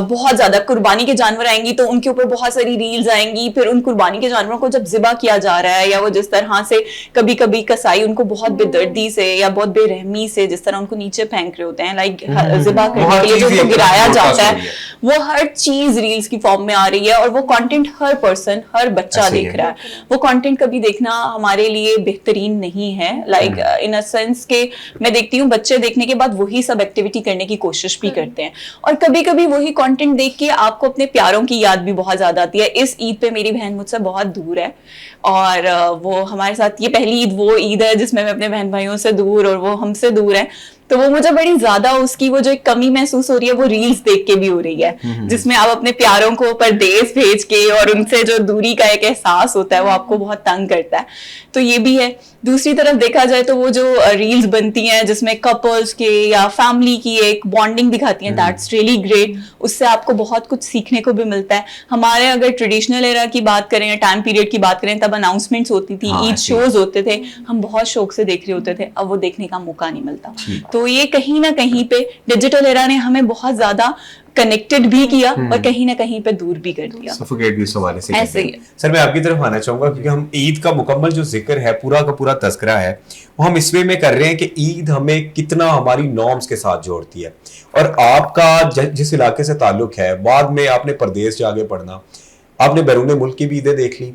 बहुत ज्यादा कुर्बानी के जानवर आएंगी तो उनके ऊपर बहुत सारी रील्स आएंगी, फिर उन कुर्बानी के जानवरों को जब जिबा किया जा रहा है या वो जिस तरह से कभी कभी कसाई उनको बहुत बेदर्दी से या बहुत बेरहमी से जिस तरह उनको नीचे फेंक रहे होते हैं, लाइक जिबा करने के लिए जो उनको गिराया जाता है, वो हर चीज रील्स की फॉर्म में आ रही है और वो कंटेंट हर पर्सन, हर बच्चा ऐसे ही देख है। रहा है। वो कंटेंट कभी देखना हमारे लिए बेहतरीन नहीं है, लाइक इन अ सेंस के मैं देखती हूँ बच्चे देखने के बाद वही सब एक्टिविटी करने की कोशिश भी करते हैं और कभी कभी वही कंटेंट देख के आपको अपने प्यारों की याद भी बहुत ज्यादा आती है। इस ईद पे मेरी बहन मुझसे बहुत दूर है और वो हमारे साथ, ये पहली ईद वो ईद है जिसमें मैं अपने बहन भाइयों से दूर और वो हमसे दूर है, तो वो मुझे बड़ी ज्यादा उसकी वो जो एक कमी महसूस हो रही है वो रील्स देख के भी हो रही है, जिसमें आप अपने प्यारों को परदेश भेज के और उनसे जो दूरी का एक एहसास होता है वो आपको बहुत तंग करता है। तो ये भी है। दूसरी तरफ देखा जाए तो वो जो रील्स बनती हैं जिसमें कपल्स के या फैमिली की एक बॉन्डिंग दिखाती हैं, दैट्स रियली ग्रेट। उससे आपको बहुत कुछ सीखने को भी मिलता है। हमारे अगर ट्रेडिशनल एरा की बात करें या टाइम पीरियड की बात करें तब अनाउंसमेंट्स होती थी, ईद शोज होते थे, हम बहुत शौक से देख रहे होते थे, अब वो देखने का मौका नहीं मिलता। तो ये कहीं ना कहीं पे डिजिटल एरा ने हमें बहुत ज्यादा कनेक्टेड भी किया और कहीं ना कहीं पे दूर भी कर दिया। सफोकेट भी उस हवाले से ऐसे करते ही हैं। सर मैं आपकी तरफ आना चाहूंगा क्योंकि हम ईद का मुकम्मल जो जिक्र है, पूरा का पूरा तस्करा है, वो हम इस वे में कर रहे हैं कि ईद हमें कितना हमारी नॉर्म्स के साथ जोड़ती है। और आपका जिस इलाके से ताल्लुक है, बाद में आपने परदेश जाके पढ़ना, आपने बैरून मुल्क की भी ईदें देख ली,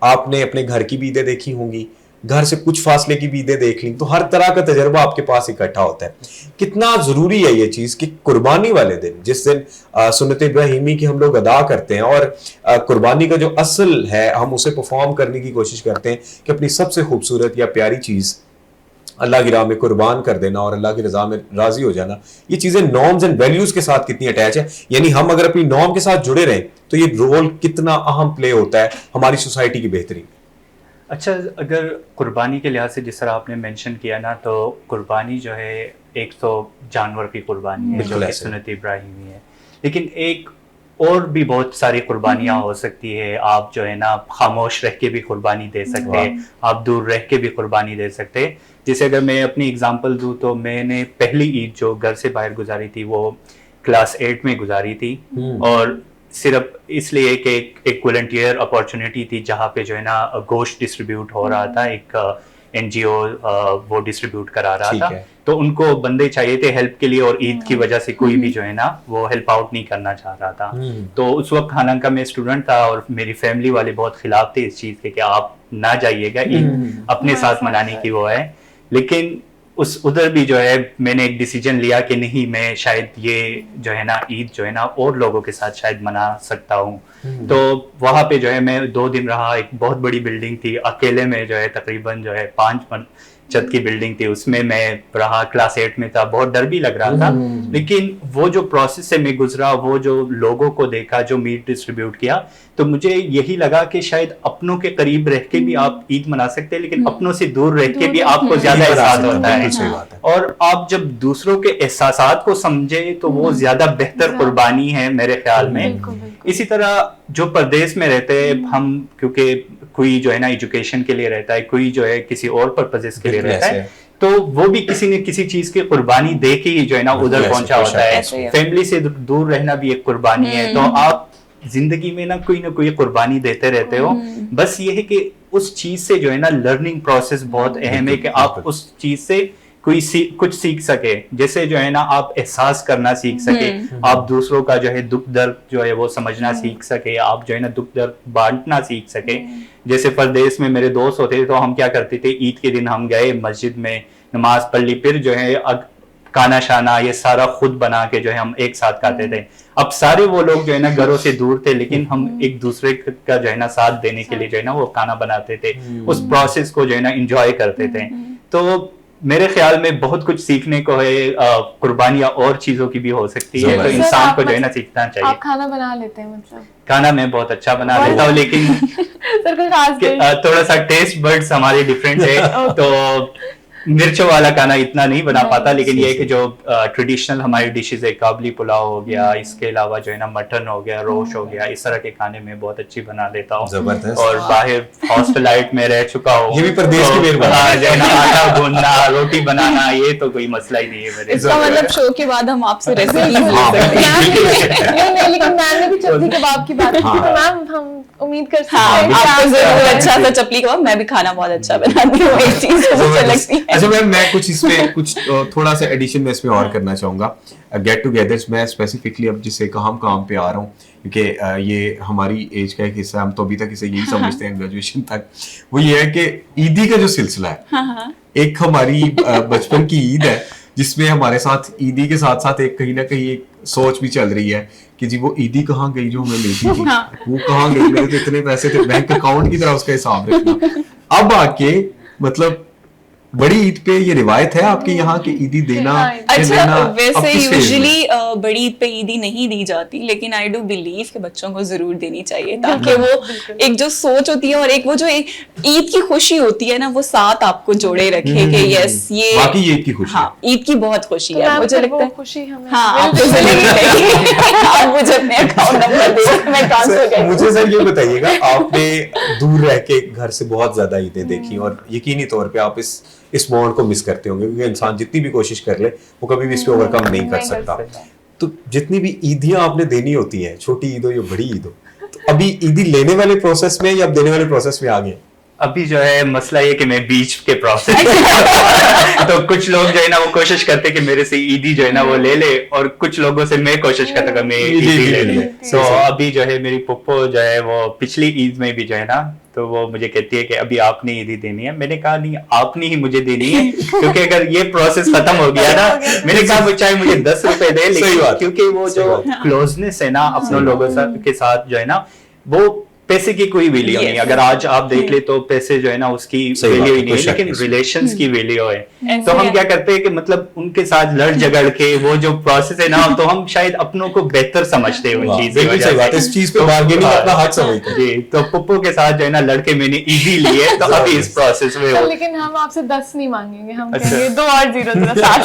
आपने अपने घर की भी ईदें देखी होंगी, घर से कुछ फासले की भी ईदें देख ली, तो हर तरह का तजर्बा आपके पास इकट्ठा होता है। कितना जरूरी है ये चीज कि कुर्बानी वाले दिन, जिस दिन सुन्नत इब्राहिमी की हम लोग अदा करते हैं और कुर्बानी का जो असल है हम उसे परफॉर्म करने की कोशिश करते हैं कि अपनी सबसे खूबसूरत या प्यारी चीज अल्लाह की राह में कुर्बान कर देना और अल्लाह की रजा में राजी हो जाना, ये चीजें नॉर्म्स एंड वैल्यूज के साथ कितनी अटैच है। यानी हम अगर अपनी नॉर्म के साथ जुड़े रहें तो ये रोल कितना अहम प्ले होता है हमारी सोसाइटी की बेहतरी। अच्छा, अगर कुर्बानी के लिहाज से जिस तरह आपने मेंशन किया ना, तो कुर्बानी जो है एक तो जानवर की कुर्बानी है जो कि सुन्नत इब्राहिमी है, लेकिन एक और भी बहुत सारी कुर्बानियां हो सकती है। आप जो है ना खामोश रह के भी कुर्बानी दे सकते हैं, आप दूर रह के भी कुर्बानी दे सकते हैं। जैसे अगर मैं अपनी एग्जांपल दूं तो मैंने पहली ईद जो घर से बाहर गुजारी थी वो क्लास 8 में गुजारी थी और सिर्फ इसलिए कि एक वॉलंटियर अपॉर्चुनिटी थी जहाँ पे जो है ना गोश्त डिस्ट्रीब्यूट हो रहा था, एक एनजीओ वो डिस्ट्रीब्यूट करा रहा था, तो उनको बंदे चाहिए थे हेल्प के लिए और ईद की वजह से कोई भी जो है ना वो हेल्प आउट नहीं करना चाह रहा था। तो उस वक्त हालांकि मैं स्टूडेंट था और मेरी फैमिली वाले बहुत खिलाफ थे इस चीज के कि आप ना जाइएगा, ईद अपने साथ मनाने की वो है। लेकिन उस उधर भी जो है मैंने एक डिसीजन लिया कि नहीं, मैं शायद ये जो है ना ईद जो है ना और लोगों के साथ शायद मना सकता हूँ। तो वहां पे जो है मैं 2 दिन रहा। एक बहुत बड़ी बिल्डिंग थी, अकेले में जो है तकरीबन जो है 5 छत की बिल्डिंग थी, उसमें मैं रहा। क्लास 8 में था, बहुत डर भी लग रहा था, लेकिन वो जो प्रोसेस से मैं गुजरा, वो जो लोगों को देखा जो मीट डिस्ट्रीब्यूट किया, तो मुझे यही लगा कि शायद अपनों के करीब रह के भी आप ईद मना सकते हैं, लेकिन अपनों से दूर रह के भी आपको ज्यादा एहसास होता है। और आप जब दूसरों के एहसासात को समझे तो वो ज्यादा बेहतर कुर्बानी है मेरे ख्याल में। इसी तरह जो परदेश में रहते हैं हम, क्योंकि कोई जो है ना एजुकेशन के लिए रहता है, कोई जो है किसी और पर्पसेस के लिए रहता है, तो वो भी किसी न किसी चीज की कुर्बानी दे के ही जो है ना उधर पहुंचा होता है। फैमिली से दूर रहना भी एक कुर्बानी है। तो आप जिंदगी में ना कोई कुर्बानी देते रहते हो। बस ये है कि उस चीज से जो है ना लर्निंग प्रोसेस बहुत अहम है कि आप उस चीज से कुछ सीख सके। जैसे जो है ना आप एहसास करना सीख सके, आप दूसरों का जो है दुख दर्द जो है वो समझना सीख सके, आप जो है ना दुख दर्द बांटना सीख सके। जैसे परदेश में मेरे दोस्त होते थे, तो हम क्या करते थे, ईद के दिन हम गए मस्जिद में, नमाज पढ़ ली, फिर जो है खाना शाना ये सारा खुद बना के जो है हम एक साथ खाते थे। अब सारे वो लोग जो है ना घरों से दूर थे, लेकिन हम एक दूसरे का जो है ना साथ देने के लिए जो है ना वो खाना बनाते थे, उस प्रोसेस को जो है ना एंजॉय करते थे। तो मेरे ख्याल में बहुत कुछ सीखने को है। कुर्बानियां और चीजों की भी हो सकती है, तो इंसान को जो है ना सीखना चाहिए। आप खाना बना लेते हैं? मतलब खाना मैं बहुत अच्छा बना लेता हूँ, लेकिन सर कुछ खास थोड़ा सा टेस्ट बर्ड्स हमारे डिफरेंट है, तो मिर्चों वाला खाना इतना नहीं बना पाता। लेकिन ये है कि जो ट्रेडिशनल हमारी डिशेज है, काबली पुलाव हो गया, इसके अलावा जो है ना मटन हो गया, रोश हो गया, इस तरह के खाने में बहुत अच्छी बना लेता हूँ। जबरदस्त। और बाहर हॉस्टलाइट में रह चुका हूँ, ये भी प्रदेश की मेहरबानी। जो है ना आटा गूंदना, रोटी बनाना, ये तो कोई मसला ही नहीं है मेरे। इसका मतलब शो के बाद हम आपसे रेसिपी ले सकते हैं। नहीं, लेकिन मैम ने भी चपली कबाब की बात की, तो मैम हम उम्मीद कर सकते हाँ, हैं कि आपको आप- जरूर अच्छा सा चपली कबाब। मैं भी खाना बहुत अच्छा बनाती हूँ, एक चीज मुझे लगती है। अच्छा मैम, मैं कुछ इसमें कुछ थोड़ा सा एडिशन में इसमें और करना चाहूंगा। गेट टुगेदर्स में स्पेसिफिकली अब जिससे काम पे आ रहा हूँ, क्योंकि ये हमारी एज का एक हिस्सा, हम तो अभी तक इसे यही समझते हैं ग्रेजुएशन तक। वो ये है कि ईदी का जो सिलसिला है, एक हमारी बचपन की ईद है जिसमें हमारे साथ ईदी के साथ साथ एक कहीं ना कहीं एक सोच भी चल रही है कि जी वो ईदी कहाँ गई जो हमें लेती थी, वो कहाँ गई, मेरे तो इतने पैसे थे, बैंक अकाउंट की तरह उसका हिसाब रखना। अब आके मतलब बड़ी ईद पे ये रिवायत है आपके यहाँ की ईदी देना? अच्छा, वैसे यूजुअली बड़ी ईद पे ईदी नहीं दी जाती, लेकिन आई डू बिलीव कि बच्चों को जरूर देनी चाहिए, ताकि वो एक जो सोच होती है और एक वो जो एक ईद की खुशी होती है ना, वो साथ आपको जोड़े रखे कि यस ये बाकी ईद की खुशी। हाँ, ईद की बहुत खुशी तो है, मैम मुझे फिर लगता वो है। खुशी हमें हाँ, आपको जरूर चाहिए। आप मुझे अपने अकाउंट नंबर दे, मैं ट्रांसफर कर दूँ। मुझे सर ये बताइएगा, आपने दूर रह के घर से बहुत ज्यादा ईदें देखी और यकीनी तौर पे आप इस मोमेंट को मिस करते होंगे, क्योंकि इंसान जितनी भी कोशिश कर ले वो कभी भी इस पे ओवरकम नहीं कर सकता। तो जितनी भी ईदियां आपने देनी होती हैं, छोटी ईद हो या बड़ी ईद हो, तो अभी ईदी लेने वाले प्रोसेस में या अब देने वाले प्रोसेस में आ गए? अभी जो है मसला ये कि मैं बीच के प्रोसेस तो कुछ लोग जो है ना वो कोशिश करते कि मेरे से ईदी जो है ना वो ले ले, और कुछ लोगों से मैं कोशिश करता कि मैं ईदी ले ले। तो अभी जो है मेरी पुप्पो जो है वो पिछली ईद में भी जो है ना, तो वो मुझे कहती है कि अभी आपने ईदी देनी है। मैंने कहा नहीं, आपने ही मुझे देनी है, क्योंकि अगर ये प्रोसेस खत्म हो गया ना, मैंने कहा वो चाहे मुझे 10 रुपए दे, लेकिन क्योंकि वो जो क्लोजनेस है ना अपने लोगों के साथ जो है ना, वो पैसे की कोई वैल्यू नहीं। अगर आज आप देख ले तो पैसे जो है ना उसकी वैल्यू ही नहीं है, लेकिन रिलेशंस की वैल्यू है। तो हम क्या करते हैं कि मतलब उनके साथ लड़ झगड़ के वो जो प्रोसेस है ना, तो हम शायद अपनों को बेहतर समझते हैं उन चीज की वजह से। इस चीज पे बार्गेनिंग अपना हक समझते हैं। जी, तो पुप्पो के साथ जो है ना लड़के मैंने इजी ली है, तो अभी इस प्रोसेस में हो। लेकिन हम आपसे 10 नहीं मांगेंगे, हम अच्छा। कहेंगे 2 और 0 7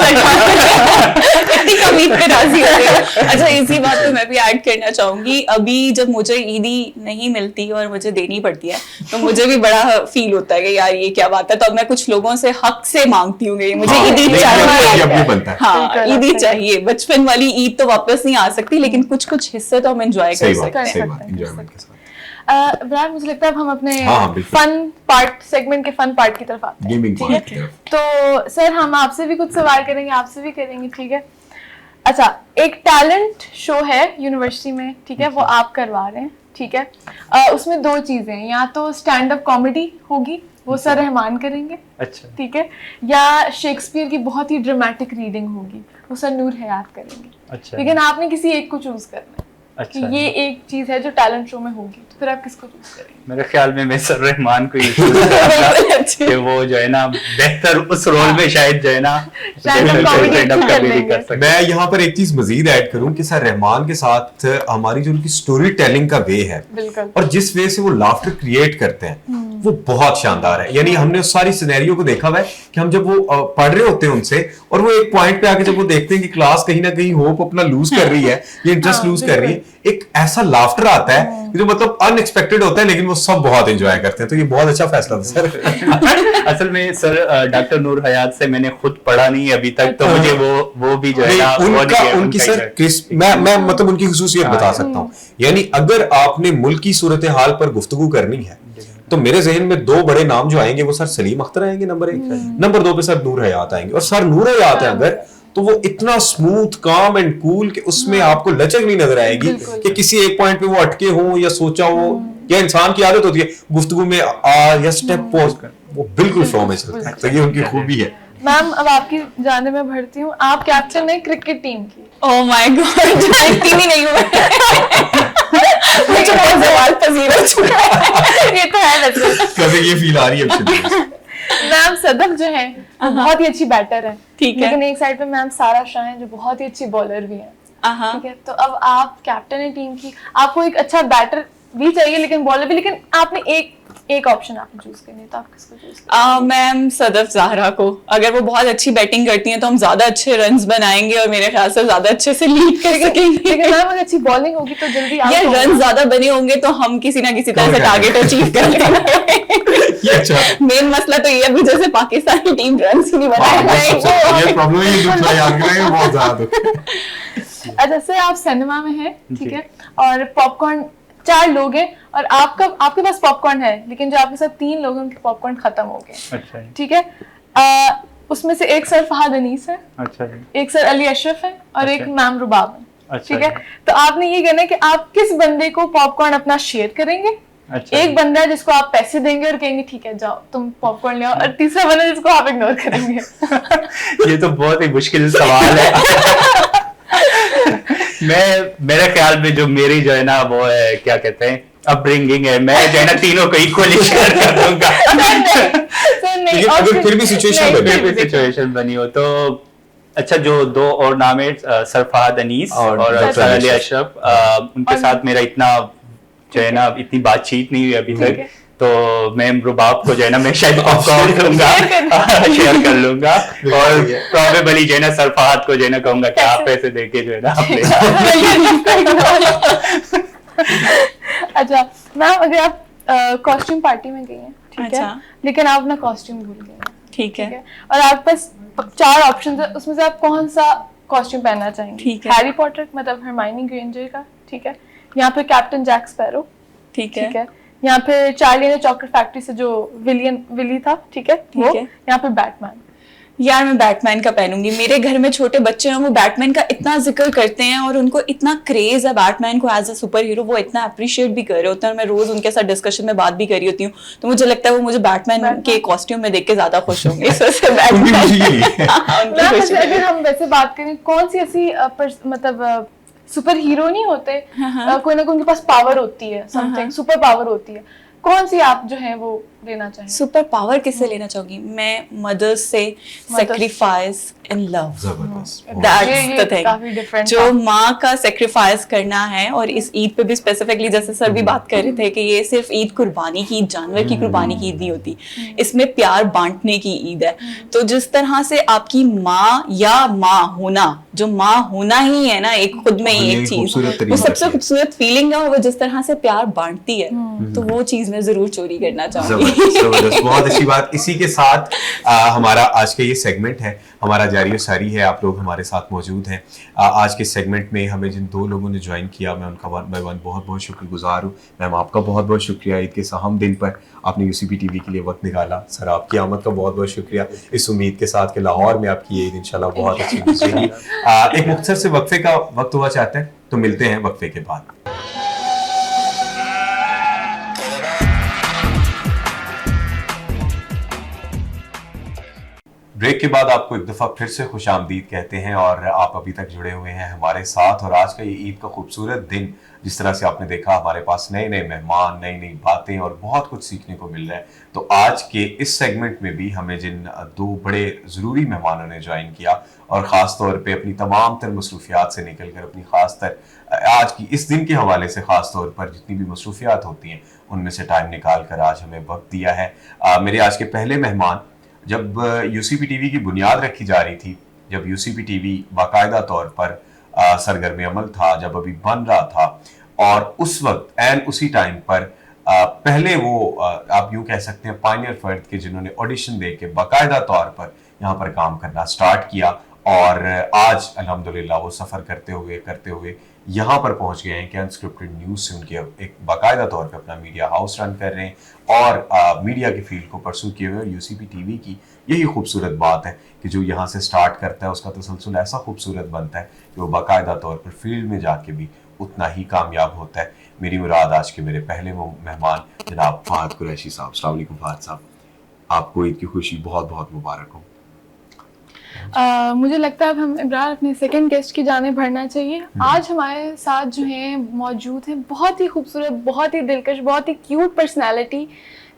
इतनी कम ईद पे राजी हो गए। अच्छा, इसी बात पे मैं भी ऐड करना चाहूंगी, अभी जब मुझे ईदी नहीं मिलती और मुझे देनी पड़ती है, तो मुझे भी बड़ा फील होता है कि यार ये क्या बात है। तो अब मैं कुछ लोगों से हक से मांगती हूँ कि मुझे ईदी चाहिए। हाँ, ईदी चाहिए। बचपन वाली ईद तो वापस नहीं आ सकती, लेकिन कुछ कुछ हिस्से तो हम एंजॉय कर सकते हैं। ब्रांड, मुझे लगता है अब हम अपने हाँ, फन पार्ट सेगमेंट के फन पार्ट की तरफ आते हैं। गेमिंग ठीक है, पार्ट की तरफ। तो सर हम आपसे भी कुछ सवाल करेंगे, आपसे भी करेंगे, ठीक है? अच्छा, एक टैलेंट शो है यूनिवर्सिटी में, ठीक है, वो आप करवा रहे हैं, ठीक है? उसमें 2 चीजें हैं, या तो स्टैंड अप कॉमेडी होगी, वो सर रहमान करेंगे, अच्छा ठीक है, या शेक्सपियर की बहुत ही ड्रामेटिक रीडिंग होगी, वो सर नूर हयात करेंगे। अच्छा लेकिन आपने किसी एक को चूज करना है अच्छा कि ये एक चीज है जो टैलेंट शो में होगी, तो फिर आप किसको चूज करेंगे? मेरे ख्याल में मैं सर रहमान को ही choose करूंगा कि वो जो है ना बेहतर उस रोल में शायद जो है ना शायद हम comedy stand-up अच्छा कर comedy लेंगे। कर सकते मैं यहाँ पर एक चीज मजीद ऐड करूं कि सर रहमान के साथ हमारी जो उनकी स्टोरी टेलिंग का वे है बिल्कुल। और जिस वे से वो लाफ्टर क्रिएट करते हैं वो बहुत शानदार है। यानी हमने उस सारी सिनेरियो को देखा हुआ है कि हम जब वो पढ़ रहे होते हैं उनसे और वो एक पॉइंट पे आके जब वो देखते हैं कि क्लास कहीं ना कहीं होप अपना लूज कर रही है, ये इंटरेस्ट हाँ, लूज कर रही है, एक ऐसा लाफ्टर आता है कि जो मतलब अनएक्सपेक्टेड होता है, लेकिन वो सब बहुत एंजॉय करते हैं। तो ये बहुत अच्छा फैसला था सर। असल में सर डॉक्टर नूर हयात से मैंने खुद पढ़ा नहीं अभी तक, तो मुझे वो भी जो है ना वो नहीं है, उनकी उनका सर मैं मतलब उनकी खुसूसियत बता सकता हूँ। यानी अगर आपने मुल्क की सूरत हाल पर गुफ्तगू करनी है तो मेरे जहन में दो बड़े नाम जो आएंगे वो सर सलीम अख्तर आएंगे नंबर 1, नंबर 2 पे सर नूर हयात आएंगे। और सर नूर हयात है अगर तो वो इतना स्मूथ काम एंड कूल कि उसमें आपको लचक नहीं नजर आएगी कि किसी एक पॉइंट पे वो अटके हो या सोचा हो, या इंसान की आदत होती है गुफ्तगू में या स्टेप पॉज कर, वो बिल्कुल फ्लो में चलता है। तो ये उनकी खूबी है। मैम अब आपकी जाने में भरती हूँ, आप कैप्टन है क्रिकेट टीम की। ओह माय गॉड, जानती भी नहीं हूँ मुझे बहुत सवाल पसीर हो चुका है। ये तो है वैसे। कभी ये फील आ रही है अब मैम सदफ जो है वो बहुत ही अच्छी बैटर है, ठीक है। लेकिन एक साइड पे मैम सारा शाह है जो बहुत ही अच्छी बॉलर भी है, ठीक है। तो अब आप कैप्टन है टीम की, आपको एक अच्छा बैटर भी चाहिए लेकिन बॉलर भी, लेकिन आपने एक ऑप्शन आपने चूज करनी है, तो आप किसको चूज करेंगे? मैम सदफ ज़हरा को। अगर वो बहुत अच्छी बैटिंग करती हैं तो हम ज्यादा अच्छे रन्स बनाएंगे और मेरे ख्याल से ज्यादा अच्छे से लीड कर सकेंगे। लेकिन मैम अगर अच्छी बॉलिंग होगी तो जल्दी या out रन होगा। ज्यादा बने होंगे तो हम किसी ना किसी तरह से टारगेट अचीव कर लेंगे। अच्छा मेन मसला तो ये है जैसे पाकिस्तान की टीम रन ही नहीं बना पाएगी। ये प्रॉब्लम है, ये दुख है, याद करेंगे बहुत ज्यादा दुख। अच्छा से आप सिनेमा में हैं, ठीक है, और पॉपकॉर्न 4 लोग हैं और आपके पास पॉपकॉर्न है, लेकिन जो आपके साथ 3 लोग हैं उनके पॉपकॉर्न खत्म हो गए, अच्छा जी, ठीक है। उसमें से एक सर फहद अनीस है, अच्छा जी, एक सर अली अशरफ है और एक अच्छा। मैम रुबाब है, अच्छा ठीक है। जी। तो आपने ये कहना है कि आप किस बंदे को पॉपकॉर्न अपना शेयर करेंगे। अच्छा एक बंदा है जिसको आप पैसे देंगे और कहेंगे ठीक है जाओ तुम पॉपकॉर्न ले आओ, और तीसरा बंदा जिसको आप इग्नोर करेंगे। ये तो बहुत ही मुश्किल सवाल है। मेरे ख्याल में जो मेरी जो है ना वो है क्या कहते हैं अपब्रिंगिंग है, मैं जो है ना तीनों को इक्वली शेयर कर दूंगा। लेकिन अगर फिर भी सिचुएशन बने, फिर भी सिचुएशन बनी हो तो अच्छा, जो 2 और नाम है सर फहद अनीस और और सर सर अली अशरफ, उनके साथ मेरा इतना जो है ना इतनी बातचीत नहीं हुई अभी तक, तो मैं रुबाब को जो है ना मैं शायद पॉपकॉर्न दूंगा, शेयर कर लूंगा, और प्रोबेबली जो है ना सर फहद को जो है ना कहूंगा कि आप पैसे देके जो है ना आप अच्छा मैम अगर आप कॉस्ट्यूम पार्टी में गई हैं, ठीक है, अच्छा। लेकिन आप अपना कॉस्ट्यूम भूल गए हैं, ठीक है, ठीक है, और आपके पास 4 ऑप्शन है, उसमें से आप कौन सा कॉस्ट्यूम पहनना चाहेंगे? ठीक है। हैरी पॉटर मतलब हरमाइनी ग्रेंजर का, ठीक है, यहाँ पे कैप्टन जैक स्पैरो, ठीक ठीक है, है, यहाँ पे Charlie and the chocolate factory से जो विली था, ठीक है, वो, है। यहाँ पे बैटमैन। यार मैं बैटमैन का पहनूंगी। मेरे घर में छोटे बच्चे हैं, वो बैटमैन का इतना जिक्र करते हैं और उनको इतना क्रेज है बैटमैन को एज अ सुपर हीरो, वो इतना अप्रिशिएट भी कर रहे होते हैं और मैं रोज उनके साथ डिस्कशन में बात भी कर रही होती हूँ, तो मुझे लगता है वो मुझे बैटमैन के कॉस्ट्यूम में देख के ज्यादा खुश होंगे। इस वजह से उनकी खुशी के लिए। मैम वैसे अगर हम वैसे बात करें कौन सी ऐसी मतलब सुपर हीरो नहीं होते, कोई ना कोई उनके पास पावर होती है, समथिंग सुपर पावर होती है, कौन सी आप जो है वो लेना चाहेंगे? सुपर पावर किससे लेना चाहूंगी मैं? मदर्स से सेक्रीफाइस इन लव, जबरदस्त। ये दैट्स द काफी थिंग। different जो था। माँ का सेक्रीफाइस करना है, और इस ईद पे भी स्पेसिफिकली जैसे सर भी बात कर रहे थे कि ये सिर्फ ईद कुर्बानी की, जानवर की कुर्बानी की ईद नहीं होती, इसमें प्यार बांटने की ईद है। तो जिस तरह से आपकी माँ या माँ होना, जो माँ होना ही है ना एक खुद में ही ये एक चीज, खूबसूरत तरीन वो सबसे बात है। खूबसूरत फीलिंग है, और वो जिस तरह से प्यार बांटती है तो वो चीज मैं जरूर चोरी करना चाहूंगी। जबरदस्त जबरदस्त, बहुत अच्छी बात। इसी के साथ हमारा आज का ये सेगमेंट है, हमारा जारी और सारी है, आप लोग हमारे साथ मौजूद हैं। आज के सेगमेंट में हमें जिन 2 लोगों ने ज्वाइन किया, मैं उनका 1 बाय 1 बहुत बहुत शुक्रगुजार हूँ। मैम आपका बहुत बहुत शुक्रिया, ईद के सहम दिन पर आपने UCP TV के लिए वक्त निकाला। सर आपकी आमद का बहुत बहुत शुक्रिया, इस उम्मीद के साथ कि लाहौर में आपकी ये ईद इंशाल्लाह बहुत अच्छी गुजरेगी। एक मुख्तसर से वक्फे का वक्त हुआ चाहते हैं, तो मिलते हैं वक्फे के बाद। ब्रेक के बाद आपको एक दफ़ा फिर से खुशामदीद कहते हैं और आप अभी तक जुड़े हुए हैं हमारे साथ। और आज का ये ईद का खूबसूरत दिन, जिस तरह से आपने देखा हमारे पास नए नए मेहमान, नई नई बातें और बहुत कुछ सीखने को मिल रहा है। तो आज के इस सेगमेंट में भी हमें जिन दो बड़े ज़रूरी मेहमानों ने ज्वाइन किया और ख़ास तौर पे अपनी तमाम तर मसरूफियात से निकल कर अपनी ख़ास तर आज की इस दिन के हवाले से ख़ास तौर पर जितनी भी मसरूफियात होती हैं उनमें से टाइम निकाल कर आज हमें वक्त दिया है। मेरे आज के पहले मेहमान, जब यूसीपी टीवी की बुनियाद रखी जा रही थी, जब यूसीपी टीवी बाकायदा तौर पर सरगर्म अमल था, जब अभी बन रहा था, और उस वक्त एंड उसी टाइम पर पहले वो आप यूं कह सकते हैं पायनियर फर्द के जिन्होंने ऑडिशन दे के बाकायदा तौर पर यहाँ पर काम करना स्टार्ट किया और आज अल्हम्दुलिल्लाह वो सफ़र करते हुए यहाँ पर पहुँच गए हैं कि अनस्क्रिप्टेड न्यूज़ से उनके एक बाकायदा तौर पे अपना मीडिया हाउस रन कर रहे हैं और मीडिया की फील्ड को परसू किए हुए। और यूसीपी टीवी की यही खूबसूरत बात है कि जो यहाँ से स्टार्ट करता है उसका तसलसल ऐसा खूबसूरत बनता है कि वो बाकायदा तौर पर फील्ड में जाके भी उतना ही कामयाब होता है। मेरी मुराद आज के मेरे पहले मेहमान जनाब फहद कुरैशी साहब। अस्सलाम वालेकुम फहद साहब, आपको ईद की खुशी बहुत बहुत मुबारक हो। मुझे लगता है अब हम इमरान अपने सेकंड गेस्ट की जाने बढ़ना चाहिए। आज हमारे साथ जो हैं मौजूद हैं बहुत ही खूबसूरत, बहुत ही दिलकश, बहुत ही क्यूट पर्सनालिटी।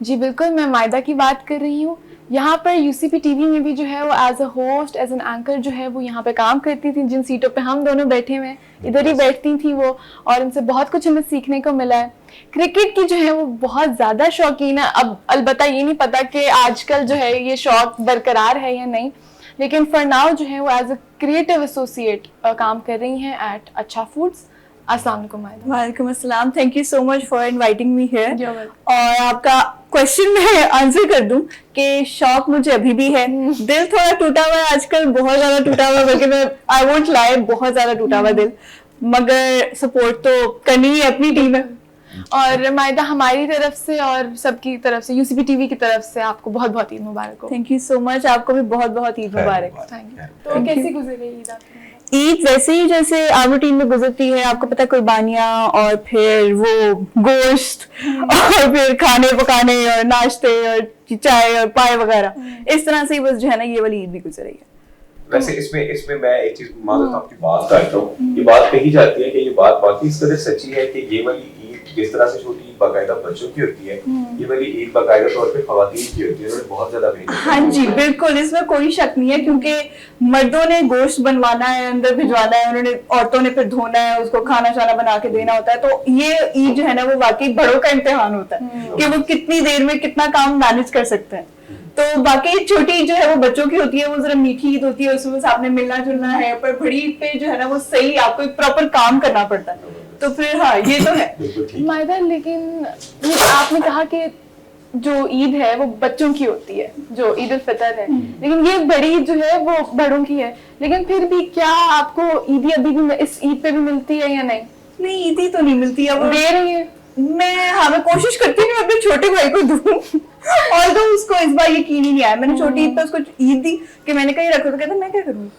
जी बिल्कुल, मैं मायदा की बात कर रही हूँ। यहाँ पर यूसीपी टीवी में भी जो है वो as a host, as an anchor जो है वो यहाँ पे काम करती थी। जिन सीटों पे हम दोनों बैठे हुए हैं इधर ही बैठती थी वो, और उनसे बहुत कुछ हमें सीखने को मिला है। क्रिकेट की जो है वो बहुत ज़्यादा शौकीन है। अब अलबत्ता ये नहीं पता कि आजकल जो है ये शौक बरकरार है या नहीं, लेकिन फॉर नाउ जो है वो एज अ क्रिएटिव एसोसिएट काम कर रही हैं एट अच्छा फूड्स। अस्सलाम वालेकुम मायदा। वालेकुम अस्सलाम, thank you so much for inviting me here. You're welcome. और आपका क्वेश्चन मैं आंसर कर दूं कि शौक मुझे अभी भी है। दिल थोड़ा टूटा हुआ है आजकल, बहुत ज्यादा टूटा हुआ है, बल्कि मैं आई वोंट लाई, बहुत ज्यादा टूटा हुआ दिल, मगर सपोर्ट तो करनी ही अपनी टीम है। और मायदा हमारी तरफ से और सबकी तरफ से, यूसीपी टीवी की तरफ से आपको बहुत बहुत ईद मुबारक हो। थैंक यू सो मच, आपको भी बहुत बहुत ईद मुबारक। Thank you. तो कैसी गुजरी ईद आपकी? ईद वैसे ही जैसे आम रूटीन में गुजरती है, आपको पता है, कुर्बानियाँ और फिर वो गोश्त और फिर खाने पकाने और नाश्ते और चाय और पाए वगैरह, इस तरह से ही बस जो है ना ये वाली ईद भी गुजर रही है। वैसे इसमें मैं एक चीज मानता हूँ, आपकी बात करता हूँ, ये बात कही जाती है कि ये बात वाकई इस कदर सच्ची है कि ये वाली ईद जिस तरह से छोटी ईद बाकायदा बच्चों की होती है, ये वाली ईद बाकायदा तौर पे खवातीन की होती है। उन्होंने बहुत ज्यादा मेहनत की है। हाँ जी बिल्कुल, इसमें कोई शक नहीं है, क्योंकि मर्दों ने गोश्त बनवाना है, अंदर भिजवाना है, उन्होंने औरतों ने फिर धोना है, उसको खाना शाना बना के देना होता है। तो ये ईद जो है ना वो वाकई बड़ों का इम्तिहान होता है कि वो कितनी देर में कितना काम मैनेज कर सकते हैं। तो बाकी छोटी ईद जो है वो बच्चों की होती है, वो जरा मीठी ईद होती है, उसमें आपने मिलना जुलना है। पर बड़ी ईद पे जो है ना वो सही आपको एक प्रॉपर काम करना पड़ता है। तो फिर हाँ ये तो है मायदा। लेकिन ये आपने कहा कि जो ईद है वो बच्चों की होती है, जो ईद उल फितर है, लेकिन ये बड़ी ईद जो है वो बड़ों की है। लेकिन फिर भी क्या आपको ईदी अभी भी इस ईद पे भी मिलती है या नहीं? नहीं, ईदी तो नहीं मिलती है, वो दे रही है। मैं कोशिश करती हूँ अपने छोटे भाई को दूं, और तो उसको इस बार यकीन ही नहीं आया। मैंने छोटी ईद पे उसको ईद दी कि मैंने कहीं रखो, तो कहता मैं क्या करूँ,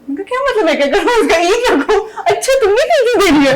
मैं क्या मतलब मैं क्या करूँ, उसका ईद रखो। अच्छा तुमने ईद दे रही है,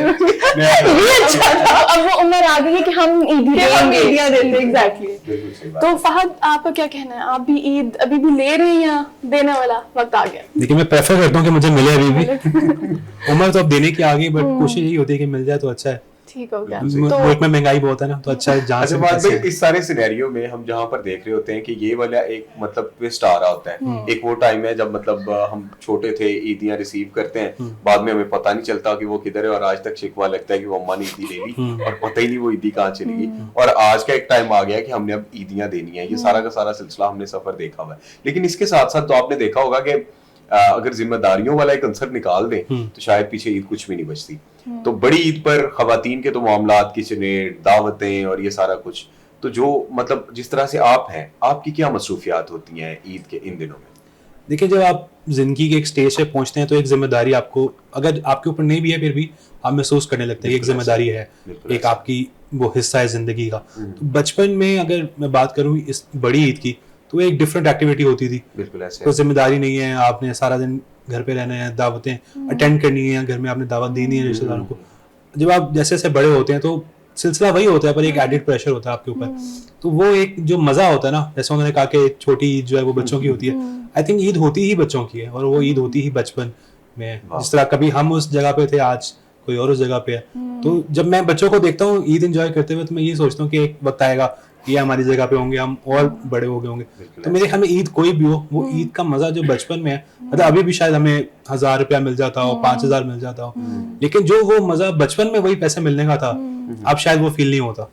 ये अच्छा था। अब वो उम्र आ गई है कि हम ईद ईदियाँ देते हैं। एग्जैक्टली। तो फहद आपका क्या कहना है, आप भी ईद अभी भी ले रहे हैं या देने वाला वक्त आ गया? देखिए मैं प्रेफर करता हूँ कि मुझे मिले अभी भी। उम्र तो अब देने की आ गई, बट कोशिश यही होती है कि मिल जाए तो अच्छा है। ठीक हो गया। मुल्क में महंगाई बहुत है ना, तो अच्छा है जहाँ से भाई इस सारे सिनेरियो में हम जहाँ पर देख रहे होते हैं कि ये वाला एक मतलब ट्विस्ट आ रहा होता है। एक वो टाइम है जब मतलब हम छोटे थे, ईदियाँ रिसीव करते हैं, बाद में हमें पता नहीं चलता कि वो किधर है, और आज तक शिकवा लगता है कि वो अम्मा ने ईदी ले ली और पता ही नहीं वो ईदी कहाँ चली गई। और आज का एक टाइम आ गया कि हमने अब ईदियाँ देनी है। ये सारा का सारा सिलसिला हमने सफर देखा हुआ है। लेकिन इसके साथ साथ तो आपने देखा होगा कि अगर जिम्मेदारियों वाला एक अंसर निकाल दें तो शायद पीछे ईद कुछ भी नहीं बचती। तो बड़ी ईद पर खवातीन के तो मामलात, किचनेट, दावतें और ये सारा कुछ, तो जो मतलब जिस तरह से आप हैं, आपकी क्या मसरूफियात होती हैं ईद के इन दिनों में? देखिए जब आप जिंदगी के एक स्टेज पे पहुंचते हैं तो एक जिम्मेदारी आपको, अगर आपके ऊपर नहीं भी है फिर भी आप महसूस करने लगते हैं कि एक जिम्मेदारी है, एक आपकी वो हिस्सा है जिंदगी का। तो बचपन में अगर मैं बात करूँ इस बड़ी ईद की, तो एक डिफरेंट एक्टिविटी होती थी। बिल्कुल ऐसे कोई जिम्मेदारी नहीं है, आपने सारा दिन घर पे रहना है, दावतें अटेंड करनी है, घर में आपने दावत देनी है रिश्तेदारों को। जब आप जैसे जैसे बड़े होते हैं तो सिलसिला वही होता है, पर एक एडिड प्रेशर होता है आपके ऊपर। तो वो एक जो मजा होता है ना, जैसे उन्होंने कहा कि छोटी ईद जो है वो बच्चों की होती है, आई थिंक ईद होती ही बच्चों की है, और वो ईद होती ही बचपन में। जिस तरह कभी हम उस जगह पे थे, आज कोई और उस जगह पे है। तो जब मैं बच्चों को देखता हूँ ईद एंजॉय करते हुए, तो मैं ये सोचता हूँ कि एक वक्त आएगा ये हमारी जगह पे होंगे, हम और बड़े हो गए होंगे। तो मेरे हमें ईद कोई भी हो, वो ईद का मजा जो बचपन में है, मतलब अभी भी शायद हमें 1000 रुपया मिल जाता हो, 5000 मिल जाता हो, लेकिन जो वो मजा बचपन में वही पैसे मिलने का था, अब शायद वो फील नहीं होता।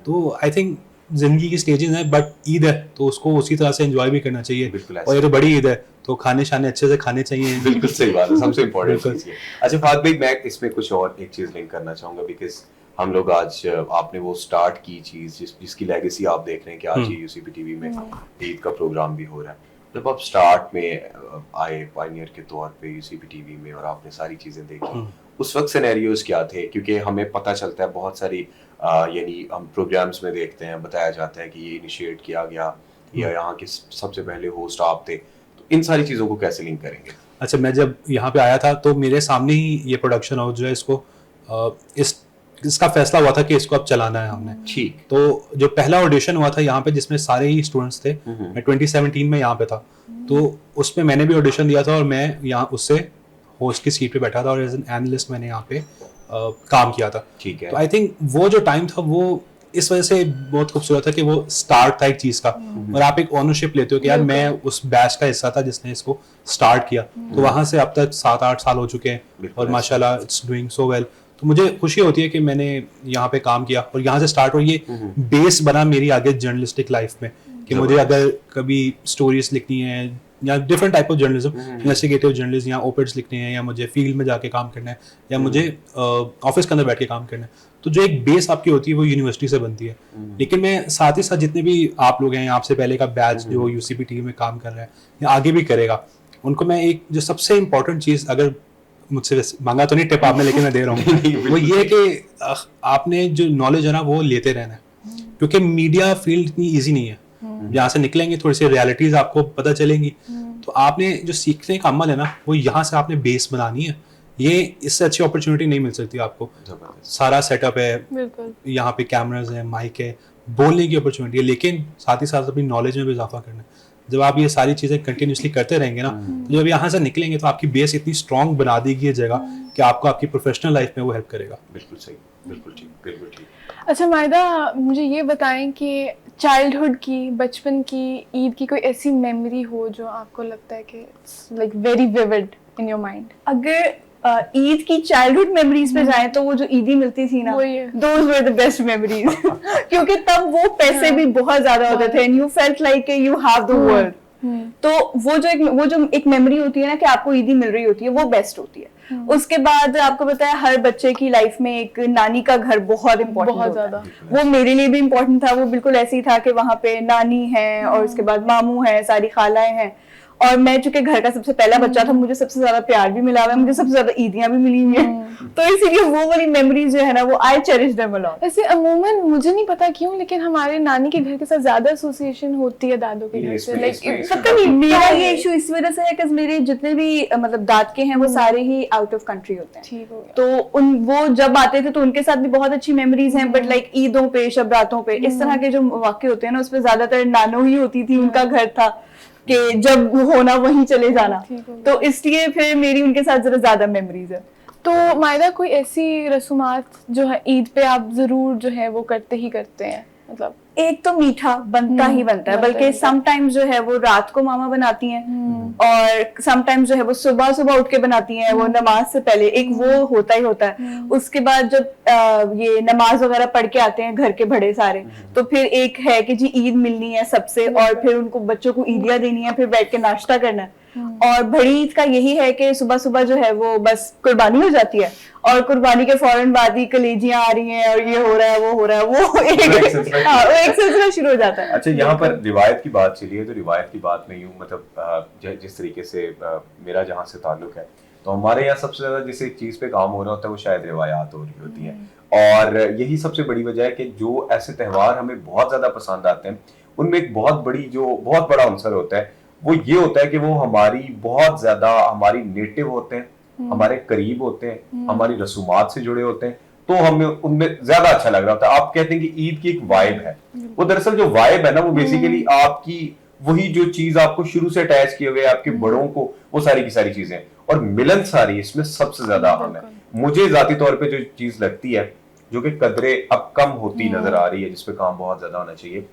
तो आई थिंक जिंदगी की स्टेजेस हैं, बट ईद है तो उसको उसी तरह से एंजॉय भी करना चाहिए। और ये तो बड़ी ईद है तो खाने शाने अच्छे से खाने चाहिए। बिल्कुल सही बात है, सबसे इम्पोर्टेंट चीज है। अच्छा फाद भाई, मैं इसमें कुछ और एक चीज लिंक करना चाहूंगा, बिकॉज हम लोग आज आपने वो स्टार्ट की चीज जिसकी लेगेसी आप देख रहे हैं कि आज ये यूसीपी टीवी में ईद का प्रोग्राम भी हो रहा है। जब आप स्टार्ट में आए पायनियर के तौर पे यूसीपी टीवी में और आपने सारी चीजें देखी, उस वक्त सिनेरियोज क्या थे? क्योंकि हमें पता चलता है बहुत सारी यानी हम प्रोग्राम्स में देखते हैं, बताया जाता है कि ये इनिशिएट किया गया या यहाँ के सबसे पहले होस्ट आप थे, तो इन सारी चीजों को कैसे लिंक करेंगे? अच्छा, मैं जब यहाँ पे आया था तो मेरे सामने ही ये प्रोडक्शन हाउस जो है इसको इसका फैसला हुआ था कि इसको अब चलाना है हमने। ठीक। तो जो पहला ऑडिशन हुआ था यहाँ पे जिसमें सारे ही स्टूडेंट्स थे, मैं 2017 में यहाँ पे था, तो उसमें मैंने भी ऑडिशन दिया था और मैं यहाँ उससे होस्ट की सीट पे बैठा था और एज एन एनालिस्ट मैंने यहाँ पे काम किया था। ठीक है। तो आई थिंक वो जो टाइम था वो इस वजह से बहुत खूबसूरत था कि वो स्टार्ट था एक चीज का, और आप एक ओनरशिप लेते हो कि यार मैं उस बैच का हिस्सा था जिसने इसको स्टार्ट किया। तो वहां से अब तक 7-8 साल हो चुके हैं और माशाल्लाह इट्स डूइंग सो वेल। तो मुझे खुशी होती है कि मैंने यहाँ पे काम किया और यहाँ से स्टार्ट, और ये बेस बना मेरी आगे जर्नलिस्टिक लाइफ में कि मुझे अगर कभी स्टोरीज लिखनी है या different type of journalism, investigative journalism या ओपिड्स लिखने हैं, या मुझे फील्ड में जाके काम करना है, या मुझे ऑफिस के अंदर बैठ के काम करना है, तो जो एक बेस आपकी होती है वो यूनिवर्सिटी से बनती है। लेकिन मैं साथ ही साथ जितने भी आप लोग हैं, आपसे पहले का बैच जो यूसीपी टीवी में काम कर रहा है या आगे भी करेगा, उनको मैं एक जो सबसे इम्पोर्टेंट चीज़, अगर मुझसे मांगा तो नहीं टिप आपने, लेकिन मैं दे रहा हूँ, वो ये कि आपने जो नॉलेज है ना वो लेते रहना है, क्योंकि मीडिया फील्ड इतनी ईजी नहीं है। यहाँ से निकलेंगे थोड़ी सी रियलिटीज आपको पता चलेंगी, तो आपने जो सीखने का अमल है ना वो यहाँ से आपने बेस बनानी है। ये इससे अच्छी अपॉर्चुनिटी नहीं मिल सकती आपको। सारा सेटअप है, यहाँ पे कैमरास है, माइक है, बोलने की अपॉर्चुनिटी है, लेकिन साथ ही साथ अपनी नॉलेज में भी इजाफा करना है। जब आप ये सारी चीजें कंटिन्यूसली करते रहेंगे ना, तो जब यहाँ से निकलेंगे तो आपकी बेस इतनी स्ट्रांग बना देगी ये जगह कि आपको आपकी प्रोफेशनल लाइफ में वो हेल्प करेगा। बिल्कुल सही, बिल्कुल ठीक, बिल्कुल ठीक। अच्छा मायदा, मुझे ये बताएं कि चाइल्डहुड की, बचपन की ईद की कोई ऐसी मेमोरी हो जो आपको लगता है कि it's like very vivid in your mind? अगर ईद की चाइल्डहुड मेमोरीज पे जाएं तो वो जो ईदी मिलती थी ना, those were the best memories क्योंकि तब वो पैसे भी बहुत ज्यादा होते थे and you felt like you have the world. तो वो जो एक मेमोरी होती है ना कि आपको ईदी मिल रही होती है, वो बेस्ट होती है। उसके बाद आपको पता है हर बच्चे की लाइफ में एक नानी का घर बहुत इम्पोर्टेंट होता है। वो मेरे लिए भी इम्पोर्टेंट था, वो बिल्कुल ऐसे ही था कि वहाँ पे नानी है और उसके बाद मामू है, सारी खालाएं हैं, और मैं चूंकि घर का सबसे पहला बच्चा था, मुझे सबसे ज्यादा प्यार भी मिला हुआ है, मुझे सबसे ज्यादा ईदियां भी मिली हुई हैं, तो इसीलिए वो वाली मेमोरीज जो है ना वो I cherish them a lot. ऐसे अमूमन मुझे नहीं पता क्यों, लेकिन हमारे नानी के घर के साथ ज्यादा एसोसिएशन होती है दादों के घर से। लाइक पता नहीं मेरा ये इशू इस वजह से है कि मेरे जितने भी मतलब दादके हैं वो सारे ही आउट ऑफ कंट्री होते हैं। ठीक हो गया। तो वो जब आते थे तो उनके साथ भी बहुत अच्छी मेमोरीज हैं, बट लाइक ईदों पे, शब रातों पे, इस तरह के जो वाक़े होते हैं ना उसमें ज्यादातर नानो ही होती थी, उनका घर था कि जब होना वहीं चले जाना, तो इसलिए फिर मेरी उनके साथ जरा ज्यादा मेमोरीज है। तो मायदा, कोई ऐसी रसूमात जो है ईद पे आप जरूर जो है वो करते ही करते हैं? मतलब एक तो मीठा बनता ही बनता है, बल्कि समटाइम्स जो है वो रात को मामा बनाती हैं और समटाइम्स जो है वो सुबह सुबह उठ के बनाती हैं, वो नमाज से पहले, एक वो होता ही होता है। उसके बाद जब ये नमाज वगैरह पढ़ के आते हैं घर के बड़े सारे, तो फिर एक है कि जी ईद मिलनी है सबसे, और फिर उनको बच्चों को ईदियां देनी है, फिर बैठ के नाश्ता करना है। और बड़ी ईद का यही है कि सुबह सुबह जो है वो बस कुर्बानी हो जाती है, और कुर्बानी के फौरन बाद ही कलेजियां आ रही हैं और ये हो रहा है, वो हो रहा है, वो एक सिलसिला शुरू हो जाता है। अच्छा, यहाँ पर रिवायत की बात चली है, तो रिवायत की बात में यूं मतलब जिस तरीके से मेरा जहाँ से ताल्लुक है, तो हमारे यहाँ सबसे ज्यादा जिस एक चीज पे काम हो रहा होता है वो शायद रिवायात हो रही होती है, और यही सबसे बड़ी वजह है कि जो ऐसे त्यौहार हमें बहुत ज्यादा पसंद आते हैं उनमें एक बहुत बड़ा अंसर होता है, वो ये होता है कि वो हमारी बहुत ज्यादा हमारी नेटिव होते हैं, हमारे करीब होते हैं, हमारी रसूमात से जुड़े होते हैं, तो हमें उनमें ज्यादा अच्छा लग रहा होता है। आप कहते हैं कि ईद की एक वाइब है, वो दरअसल जो वाइब है ना वो बेसिकली आपकी वही जो चीज आपको शुरू से अटैच किए हुए आपके बड़ों को, वो सारी की सारी चीजें, और मिलन सारी इसमें सबसे ज्यादा अहम है। मुझे जाती तौर पे जो चीज लगती है, जो कि कदरे अब कम होती नजर आ रही है, जिसपे काम बहुत ज्यादा होना चाहिए,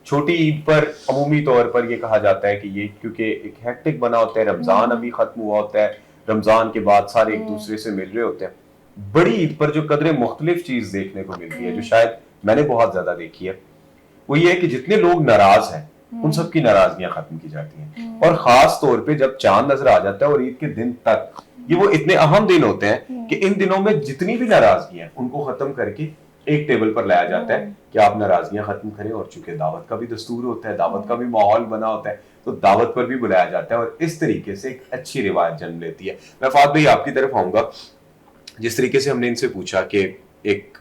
छोटी ईद पर अमूमी तौर पर ये कहा जाता है कि ये क्योंकि एक हेक्टिक बना होता है, रमजान अभी खत्म हुआ होता है, रमजान के बाद सारे एक दूसरे से मिल रहे होते हैं, बड़ी ईद पर जो कदरे मुख्तलिफ चीज देखने को मिलती है, जो शायद मैंने बहुत ज्यादा देखी है, वो ये है कि जितने लोग नाराज हैं उन सबकी नाराजगियां खत्म की जाती हैं। और खास तौर पे जब चांद नजर आ जाता है और ईद के दिन तक, ये वो इतने अहम दिन होते हैं कि इन दिनों में जितनी भी नाराजगी है उनको खत्म करके एक टेबल पर लाया जाता है कि आप नाराजगियां खत्म करें। और चूंकि दावत का भी दस्तूर होता है, दावत का भी माहौल बना होता है, तो दावत पर भी बुलाया जाता है और इस तरीके से एक अच्छी रिवायत जन्म लेती है। मैं फात भाई आपकी तरफ आऊंगा। जिस तरीके से हमने इनसे पूछा कि एक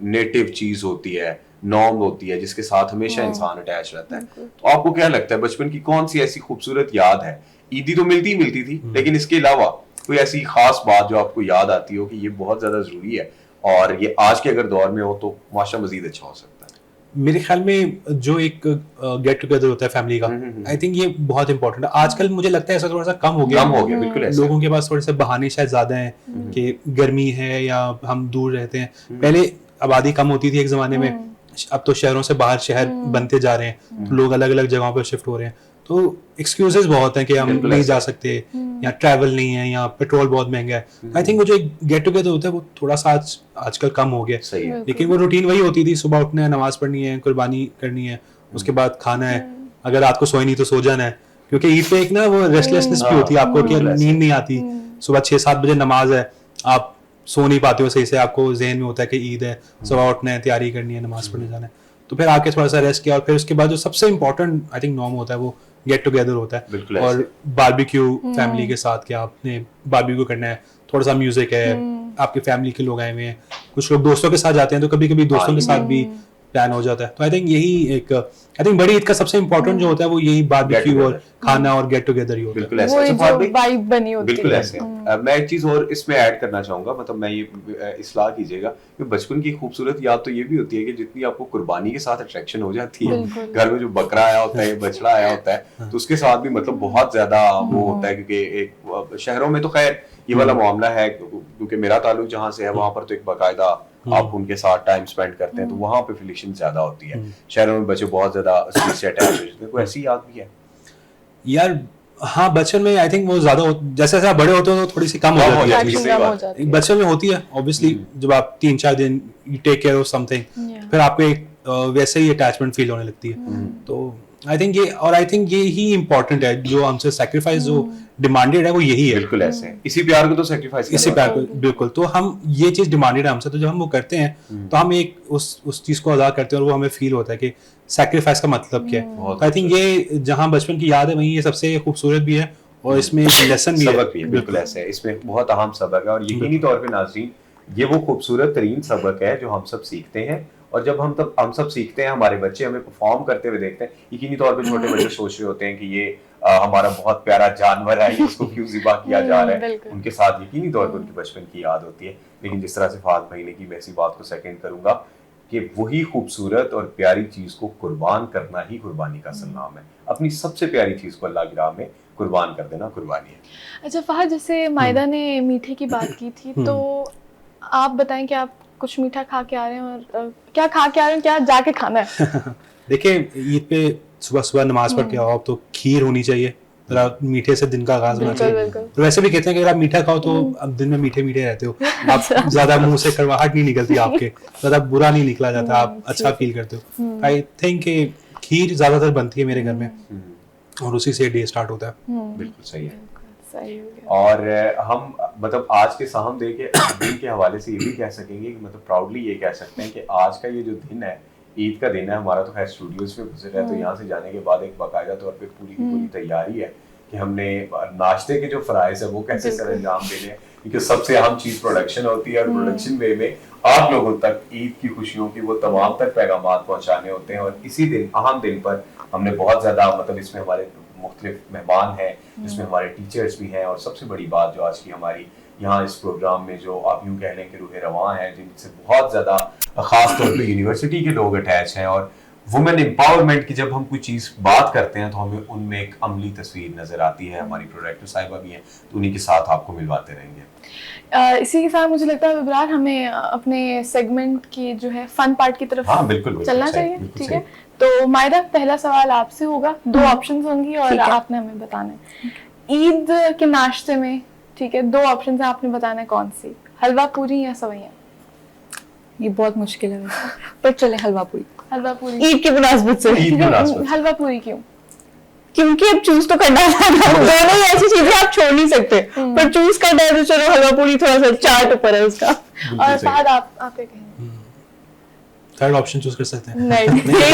नेटिव चीज होती है, नॉर्म होती है, जिसके साथ हमेशा इंसान अटैच रहता है, तो आपको क्या लगता है बचपन की कौन सी ऐसी खूबसूरत याद है? ईदी तो मिलती ही मिलती थी, लेकिन इसके अलावा कोई ऐसी खास बात जो आपको याद आती हो कि ये बहुत ज्यादा जरूरी है और ये आज के अगर दौर में हो तो माशा मजीद अच्छा हो सकता है? मेरे ख्याल में जो एक गेट टुगेदर होता है फैमिली का, आई थिंक ये बहुत इंपॉर्टेंट है। आजकल मुझे लगता है ऐसा थोड़ा सा कम हो गया, बिल्कुल ऐसा। लोगों के पास थोड़े से बहाने शायद ज्यादा हैं कि गर्मी है या हम दूर रहते हैं। पहले आबादी कम होती थी एक जमाने में, अब तो शहरों से बाहर शहर बनते जा रहे हैं, तो लोग अलग अलग जगहों पर शिफ्ट हो रहे हैं, तो एक्सक्यूजेस बहुत हैं कि हम नहीं जा सकते, या ट्रैवल नहीं है, या पेट्रोल बहुत महंगा है। आई थिंक वो जो गेट टुगेदर होता है वो थोड़ा सा आजकल कम हो गया। सही है। लेकिन वो रूटीन वही होती थी, सुबह उठना है, नमाज पढ़नी है, कुर्बानी करनी है, उसके बाद खाना है, अगर रात को सोए नहीं तो सो जाना है, क्योंकि ईद पे एक ना वो रेस्टलेसनेस भी होती है आपको कि नींद नहीं आती, सुबह 6-7 बजे नमाज है, आप सो नहीं पाते हो सही से, आपको जहन में होता है कि ईद है, सुबह उठना है, तैयारी करनी है, नमाज पढ़ने जाना है, तो फिर आके थोड़ा सा रेस्ट किया और फिर उसके बाद जो सबसे इम्पोर्टेंट आई थिंक नॉर्म होता है वो गेट टुगेदर होता है। और बारबेक्यू फैमिली के साथ कि आपने बारबेक्यू करना है, थोड़ा सा म्यूजिक है, आपकी फैमिली के लोग आए हुए हैं, कुछ लोग दोस्तों के साथ जाते हैं, तो कभी कभी दोस्तों के साथ भी प्लान हो जाता है। तो आई थिंक यही एक बड़ी ईद का सबसे इम्पोर्टेंट जो होता है वो यही बारबेक्यू और खाना और गेट टुगेदर ही होता है। बिल्कुल ऐसे वाइब बनी होती है। बिल्कुल ऐसे। मैं एक चीज और इसमें ऐड करना चाहूंगा, मतलब मैं ये इस्लाह कीजिएगा कि बचपन की खूबसूरत याद तो ये भी होती है कि जितनी आपको कुर्बानी के साथ अट्रैक्शन हो जाती है, घर में जो बकरा आया होता है, बछड़ा आया होता है, तो उसके साथ भी मतलब बहुत ज्यादा वो होता है, क्योंकि एक शहरों में तो खैर ये वाला मामला है, क्योंकि मेरा ताल्लुक जहाँ से है वहां पर तो एक बाकायदा आप उनके साथ टाइम स्पेंड करते हैं, तो वहां पे फिलिक्शन ज्यादा होती है। शहरों में बच्चे बहुत ज्यादा स्पीड से अटैच हो जाते हैं। कोई ऐसी याद भी है यार? हाँ, बचपन में आई थिंक वो ज्यादा जैसे जैसे बड़े होते हैं तो थोड़ी सी कम हो जाती है। बचपन में होती है ऑब्वियसली, जब आप 3-4 दिन you take care of something, फिर आपको एक वैसे ही अटैचमेंट फील होने लगती है। तो आई थिंक ये ही इम्पोर्टेंट है, जो हमसे सेक्रीफाइस जो डिमांडेड है वो यही है। बिल्कुल ऐसे। इसी प्यार को तो सेक्रीफाइस, इसी प्यार को बिल्कुल। तो हम ये चीज डिमांडेड है हमसे, तो जब हम वो करते हैं तो हम एक उस चीज को अदा करते हैं और वो हमें फील होता है कि सेक्रीफाइस का मतलब क्या है। तो आई थिंक ये जहाँ बचपन की याद है वहीं ये सबसे खूबसूरत भी है और इसमें एक लेसन भी सबक भी है। बिल्कुल ऐसे है, इसमें बहुत अहम सबक है और यकीनी तौर पे नाज़रीन ये वो खूबसूरत तरीन सबक है जो हम सब सीखते हैं। और जब हम सब सीखते हैं, हमारे बच्चे हमें परफॉर्म करते हुए देखते हैं, यकीनी तौर पे छोटे बच्चे सोच रहे होते हैं कि ये हमारा बहुत प्यारा जानवर है, इसको क्यों ज़िबा किया जा रहा है। उनके साथ यकीनी तौर पे उनके बचपन की याद होती है। लेकिन जिस तरह से फात भाई ने की, मैं इसी बात को सेकंड करूंगा कि वही खूबसूरत और प्यारी चीज को कुर्बान करना ही कुर्बानी का असल नाम है। अपनी सबसे प्यारी चीज को अल्लाह की राह में कुर्बान कर देना कुर्बानी है। अच्छा फहद, जैसे मायदा ने मीठे की बात की थी, तो आप बताएं कि आप कुछ मीठा खा के आ रहे हैं और क्या खा के आ रहे हैं, क्या जाके खाना है? देखिए, ईद पे सुबह सुबह नमाज पढ़ के आओ तो खीर होनी चाहिए, जरा मीठे से दिन का आगाज होना चाहिए। तो वैसे भी कहते हैं कि अगर आप मीठा खाओ तो अब दिन में मीठे मीठे रहते हो, आप ज्यादा मुंह से कड़वाहट नहीं निकलती, आपके ज्यादा बुरा नहीं निकला जाता, आप अच्छा फील करते हो। आई थिंक खीर ज्यादातर बनती है मेरे घर में और उसी से डे स्टार्ट होता है। बिल्कुल सही है। और हम मतलब आज के साहम दे के दिन के हवाले से ये भी कह सकेंगे कि मतलब प्राउडली ये कह सकते हैं कि आज का ये जो दिन है, ईद का दिन है, हमारा तो खैर स्टूडियोज में गुजर है, तो यहाँ से जाने के बाद एक बाकायदा तौर पे पूरी की पूरी तैयारी है कि हमने नाश्ते के जो फराइज है वो कैसे सर अंजाम देने हैं, क्योंकि सबसे अहम चीज प्रोडक्शन होती है और प्रोडक्शन वे में आप लोगों तक ईद की खुशियों की वो तमाम तक पैगामात पहुंचाने होते हैं। और इसी दिन, अहम दिन पर हमने बहुत ज्यादा मतलब इसमें हमारे मुख्तलिफ मेहमान हैं, जिसमें हमारे टीचर्स भी हैं, और सबसे बड़ी बात जो आज की हमारी यहाँ इस प्रोग्राम में जो आप यूँ कह लें कि रूह रवां हैं, जिनसे बहुत ज़्यादा ख़ास तौर पे यूनिवर्सिटी के लोग अटैच हैं और वुमेन एम्पावरमेंट की जब हम कोई चीज बात करते हैं तो हमें उनमें एक अमली तस्वीर नजर आती है। हमारी प्रोडक्टर साहिबा भी हैं, तो उन्हीं के साथ आपको मिलवाते रहेंगे। इसी के साथ मुझे लगता है विराट हमें अपने सेगमेंट की जो है फन पार्ट की तरफ हाँ, बिल्कुल चलना सही, चाहिए। बिल्कुल ठीक सही। है, तो मायरा पहला सवाल आपसे होगा, 2 ऑप्शंस होंगी और ठीक है। आपने हमें बताना है ईद के नाश्ते में। ठीक है, 2 ऑप्शंस हैं, आपने बताना है कौन सी, हलवा पूरी या सवैयां। ये बहुत मुश्किल है वैसे, पर चले हलवा पूरी। हलवा पूरी, ईद के मुनासबत से, ईद की मुनासबत से। हलवा पूरी क्यों? क्योंकि अब चूज तो करना है ना, दोनों ही ऐसी चीजें आप छोड़ नहीं सकते, पर चूज करना है तो चलो हलवा पूरी थोड़ा सा चार्ट ऊपर है उसका। और सही। फहद आप क्या कहेंगे? थर्ड ऑप्शन चूज कर सकते हैं। नहीं,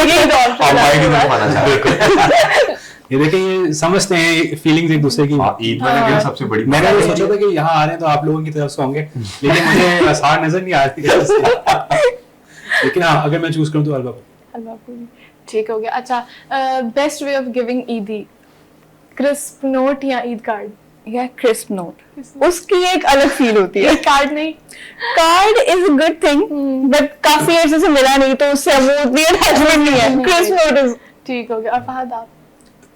ये दो आप ऑप्शन भाई की तरफ आना चाहते हैं। ये देखिए, ये समझते हैं फीलिंग्स एक दूसरे की। हाँ, ईद वाले दिन सबसे बड़ी मैंने बात तो है। सोचा था कि यहाँ आ रहे हैं तो आप लोगों की तरफ से होंगे, लेकिन मुझे आसान नजर नहीं आ रही है। लेकिन हाँ, अगर मैं चूज करूँ तो हलवा पूरी। हलवा पूरी ठीक हो गया। अच्छा, बेस्ट वे ऑफ गिविंग ईदी, क्रिस्प नोट या ईद कार्ड? या क्रिस्प नोट, उसकी एक अलग फील होती है। कार्ड नहीं, card is a good thing, but काफी अर्से से मिला नहीं तो उससे अब वो उतनी अटैचमेंट नहीं है। क्रिस्प नोट इज ठीक हो गया। और फहद आप?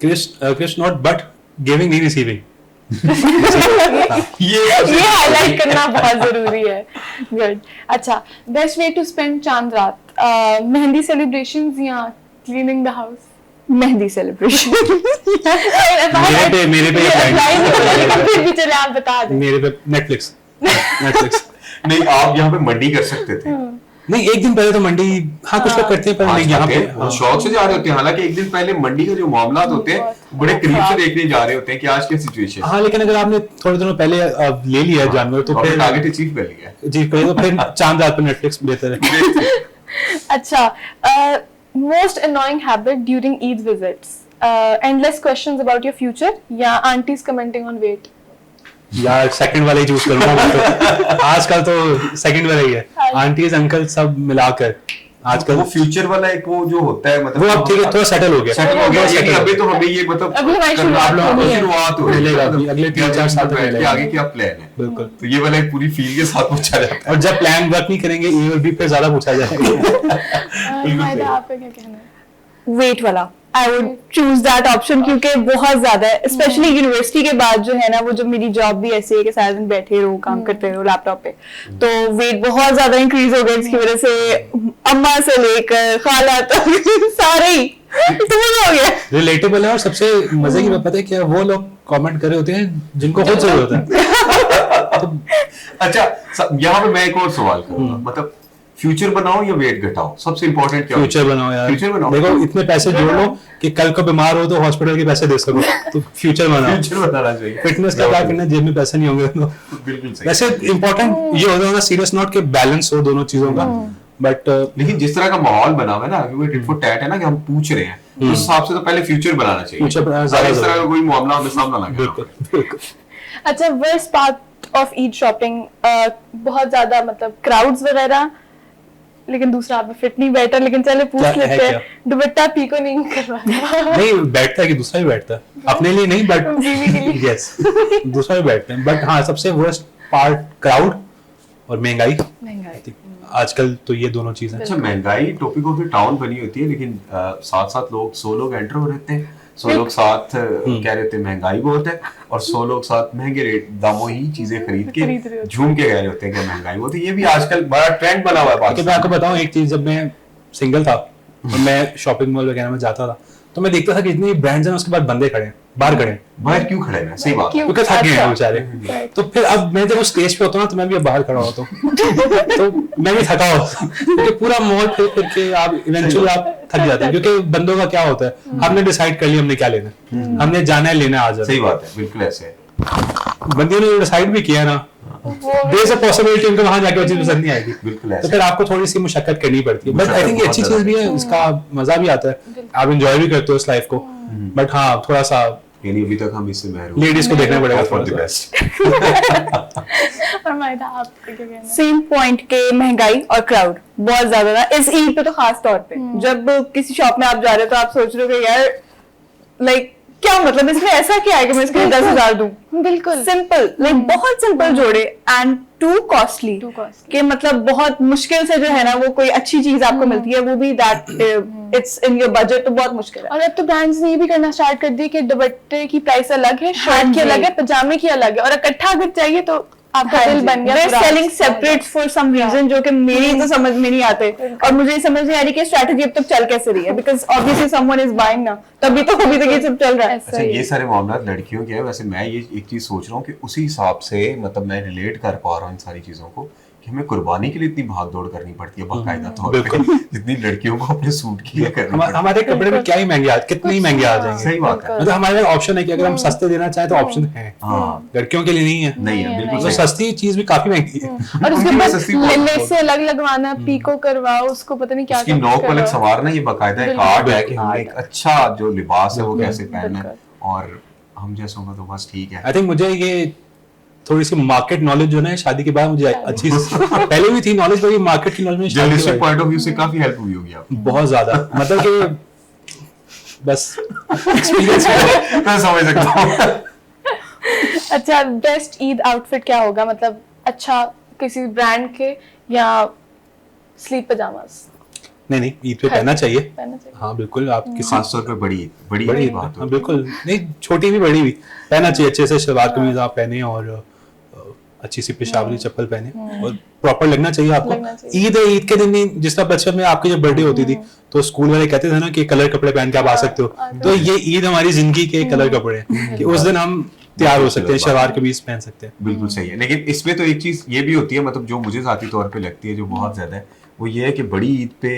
क्रिस्प नोट, बट गिविंग नहीं रिसीविंग। ये हाईलाइट करना बहुत जरूरी है। गुड। अच्छा, best way to spend Chand Raat, mehndi celebrations या cleaning the house? Mehndi celebration. मेरे पे ये plan है। फिर भी चले आप बता दें। मेरे पे नेटफ्लिक्स। नहीं, आप यहाँ पे मंडी कर सकते थे। नहीं, एक दिन पहले तो मंडी, हाँ कुछ लोग करते हैं, पर आज नहीं यहाँ करते पे। हैं, वो शौक से जा रहे होते हैं। हालांकि एक दिन पहले मंडी के जो मामला होते हैं बड़े करीब से देखने जा रहे होते हैं कि आज क्या सिचुएशन है। हाँ, लेकिन अगर आपने थोड़े दिनों पहले ले लिया है जानवर तो और फिर टारगेट अचीव कर लिया है। जी तो फिर चांद रात पर नेटफ्लिक्स बेहतर है। अच्छा, most annoying habit during Eid visits, endless questions about your future या आंटीज कमेंटिंग ऑन वेट? यार सेकंड वाला ही चूज करूंगा मैं तो। आजकल तो सेकंड वाला ही है, आंटीज अंकल सब मिलाकर आजकल। वो फ्यूचर वाला एक वो जो होता है, मतलब वो अब ठीक है, थोड़ा सेटल हो गया। सेटल हो गया। ये कि अभी तो हमें ये मतलब अभी हमारी करना- शुरुआत आप लोगों होनी को है। शुरुआत हो रही है। मिलेगा अभी, अगले 3-4 साल तक बैठ के मिलेगा। आगे क्या प्लान है, बिल्कुल। तो ये वाला एक पूरी फील के साथ पूछा जाता है। और जब प्लान वर्क नहीं करेंगे ईमेल पे ज्यादा पूछा जाएगा। मायदा आपका क्या कहना है? वेट वाला, I would choose that option, क्योंकि बहुत ज्यादा है, स्पेशली यूनिवर्सिटी के बाद जो है ना, वो जो मेरी जॉब भी ऐसी है कि सारा दिन बैठे रहो, काम करते रहो लैपटॉप पे, तो वेट बहुत ज्यादा इंक्रीज हो गया इसकी वजह से। अम्मा से लेकर खाला तक सारे ही तो हो गया। रिलेटेबल है, और सबसे मजे की बात पता है क्या, वो लोग कमेंट कर रहे होते हैं जिनको खुद जरूरत है। अच्छा, यहाँ पे मैं एक और सवाल करूंगा, मतलब फ्यूचर बनाओ या वेट घटाओ, सबसे इंपॉर्टेंट क्या फ्यूचर बनाओ यार, फ्यूचर बनाओ। देखो इतने पैसे जोड़ लो कि कल को बीमार हो तो हॉस्पिटल के पैसे दे सको, तो फ्यूचर बनाओ। फ्यूचर बनाना चाहिए। फिटनेस का क्या करना है, जेब में पैसे नहीं होंगे तो। बिल्कुल सही। वैसे इंपॉर्टेंट ये होता है सीरियस नोट के बैलेंस हो दोनों चीजों का, बट लेकिन जिस तरह का माहौल बना हुआ है ना, क्योंकि टिट फॉर टैट है ना कि हम पूछ रहे हैं, तो उस हिसाब से तो पहले फ्यूचर बनाना चाहिए। फ्यूचर बनाना अगर ज्यादा इस तरह का जरूरी कोई मामला हमें सामना ना बिल्कुल करे। बिल्कुल। अच्छा, worst part of Eid shopping, बहुत ज्यादा मतलब क्राउड्स वगैरह, लेकिन दूसरा आप फिट नहीं बैठा, लेकिन चले पूछ क्या है लेते हैं, क्या? दुपट्टा पीको नहीं करवाना। नहीं बैठता है कि दूसरा भी बैठता है, अपने लिए नहीं बट बीवी के लिए। यस दूसरा भी बैठते हैं, बट हाँ सबसे वर्स्ट पार्ट क्राउड और महंगाई। महंगाई। आजकल तो ये दोनों चीजें। अच्छा, महंगाई टॉपिक ऑफ द टाउन बनी होती है, लेकिन साथ साथ लोग 100 लोग एंटर हो रहते हैं, 100 लोग साथ कह रहे थे महंगाई बहुत है, और 100 लोग साथ महंगे रेट दामों ही चीजें खरीद खरीद रहे के होते झूम के कह रहे होते हैं कि महंगाई बहुत है। ये भी आजकल बड़ा ट्रेंड बना हुआ है कि मैं पाकिस्तान आपको बताऊं एक चीज, जब मैं सिंगल था और मैं शॉपिंग मॉल वगैरह में जाता था तो मैं देखता था कि इतनी ब्रांड्स हैं, उसके बाद बंदे खड़े हैं बाहर खड़े हैं, बाहर क्यों खड़े हैं, सही बात है। क्योंकि थक गए हैं अच्छा। बेचारे। तो फिर अब मैं जब उस स्टेज पे होता हूँ ना, तो मैं भी अब बाहर खड़ा होता हूँ तो मैं भी थका होता हूँ, क्योंकि पूरा मॉल फिर फिर के आप इवेंचुअली आप थक जाते हैं, क्योंकि बंदों का क्या होता है, हमने डिसाइड कर लिया हमने क्या लेना है, हमने जाना है लेना है आज। सही बात है, बिल्कुल ऐसे है। बंदियों ने डिसाइड भी किया ना, देयर इज अ पॉसिबिलिटी उनको वहां जाके वो चीज पसंद नहीं आएगी, बिल्कुल तो ऐसे। फिर आपको थोड़ी सी मुशक्कत करनी पड़ती है। बट आई थिंक ये अच्छी चीज भी है, इसका मजा भी आता है, आप एंजॉय भी करते हो इस लाइफ को, बट हाँ थोड़ा सा यानी अभी तक हम इससे महरूम लेडीज को देखना पड़ेगा फॉर द थोड़ा सा। बेस्ट। और मायदा आपका क्या कहना है? सेम पॉइंट के महंगाई और क्राउड बहुत ज्यादा था इस ईद पे, तो खास तौर पे जब किसी शॉप में आप जा रहे हो तो आप सोच रहे हो कि यार लाइक क्या मतलब इसमें ऐसा क्या है कि मैं इसके लिए 10,000 दूं। बिल्कुल सिंपल, लाइक बहुत सिंपल जोड़े and to costly, Too costly. कि मतलब बहुत मुश्किल से जो है ना वो कोई अच्छी चीज आपको मिलती है, वो भी that it's in your budget, तो बहुत मुश्किल है। और अब तो ब्रांड्स ने ये भी करना स्टार्ट कर दिया कि दुपट्टे की प्राइस अलग है, हाँ शर्ट की जी। अलग है, पजामे की अलग है, और इकट्ठा अगर चाहिए तो आपका बिल बन गया पूरा। Selling separate for some reason, जो कि मेरी तो समझ में नहीं आते, और मुझे ये समझ नहीं आ रही कि स्ट्रैटेजी अब तक चल कैसे रही है, because obviously someone is buying ना, तभी तो अभी तक ये सब चल रहा है। अच्छा, ये सारे मामला लड़कियों के हैं। वैसे मैं ये एक चीज सोच रहा हूँ कि उसी हिसाब से मतलब मैं रिलेट कर पा रहा हूँ इन सारी चीजों को कि हमें कुर्बानी के लिए इतनी भाग दौड़ करनी पड़ती है बाकायदा तौर पे, जितनी लड़कियों को अपने सूट की करनी पड़ती हमारे कपड़े में क्या ही महंगे कितने ही महंगे आ है। जाएंगे। सही बात है। मतलब हमारे ऑप्शन है कि अगर हम सस्ते देना चाहें तो ऑप्शन है, हाँ, लड़कियों के लिए नहीं है। नहीं है, बिल्कुल तो सही। सस्ती चीज भी काफी महंगी है। और उसके उनके लिए बाद सस्ती बहुत लेस से अलग लगवाना, पीको करवाओ, उसको पता नहीं क्या उसकी क्या नोक पलक करवाओ। संवारना ये बाकायदा एक बिल्कुल। आर्ट है कि हमें एक अच्छा जो लिबास है वो कैसे पहनना है, बिल्कुल। और हम जैसों का तो बस ठीक है। आई थिंक मुझे ये थोड़ी सी मार्केट नॉलेज जो है शादी के बाद मुझे अच्छी पहले भी थी नॉलेज, पर ये मार्केट की नॉलेज में शादी के जर्नलिस्टिक बाद पॉइंट ऑफ व्यू से काफी हेल्प हुई होगी आपको। बहुत ज्यादा, मतलब कि बस एक्सपीरियंस है। मैं समझ सकता हूँ। अच्छा, बेस्ट ईद आउटफिट क्या होगा? मतलब अच्छा किसी ब्रांड के या स्लीप पजामास नहीं नहीं, ईद पे पहनना चाहिए। पहनना चाहिए। हाँ बिल्कुल, आप किसी खासतौर पे बड़ी बड़ी बात हाँ होती है। बिल्कुल, नहीं छोटी भी बड़ी भी पहनना चाहिए। अच्छे से सलवार कमीज आप पहने और अच्छी सी पेशावरी चप्पल पहने और प्रॉपर लगना चाहिए लगना आपको। चाहिए। ईद है, ईद के दिन नहीं, जिस तरह बचपन में आपकी जब बर्थडे होती थी तो स्कूल वाले कहते थे ना कि कलर कपड़े पहन के आप आ सकते हो, तो ये ईद हमारी जिंदगी के कलर कपड़े हैं कि उस दिन हम तैयार हो सकते हैं, सलवार कमीज पहन सकते हैं। बिल्कुल सही है। लेकिन इसमें तो एक चीज ये भी होती है, मतलब जो मुझे जाती तौर पे लगती है, जो बहुत ज्यादा है, वो ये है कि बड़ी ईद पे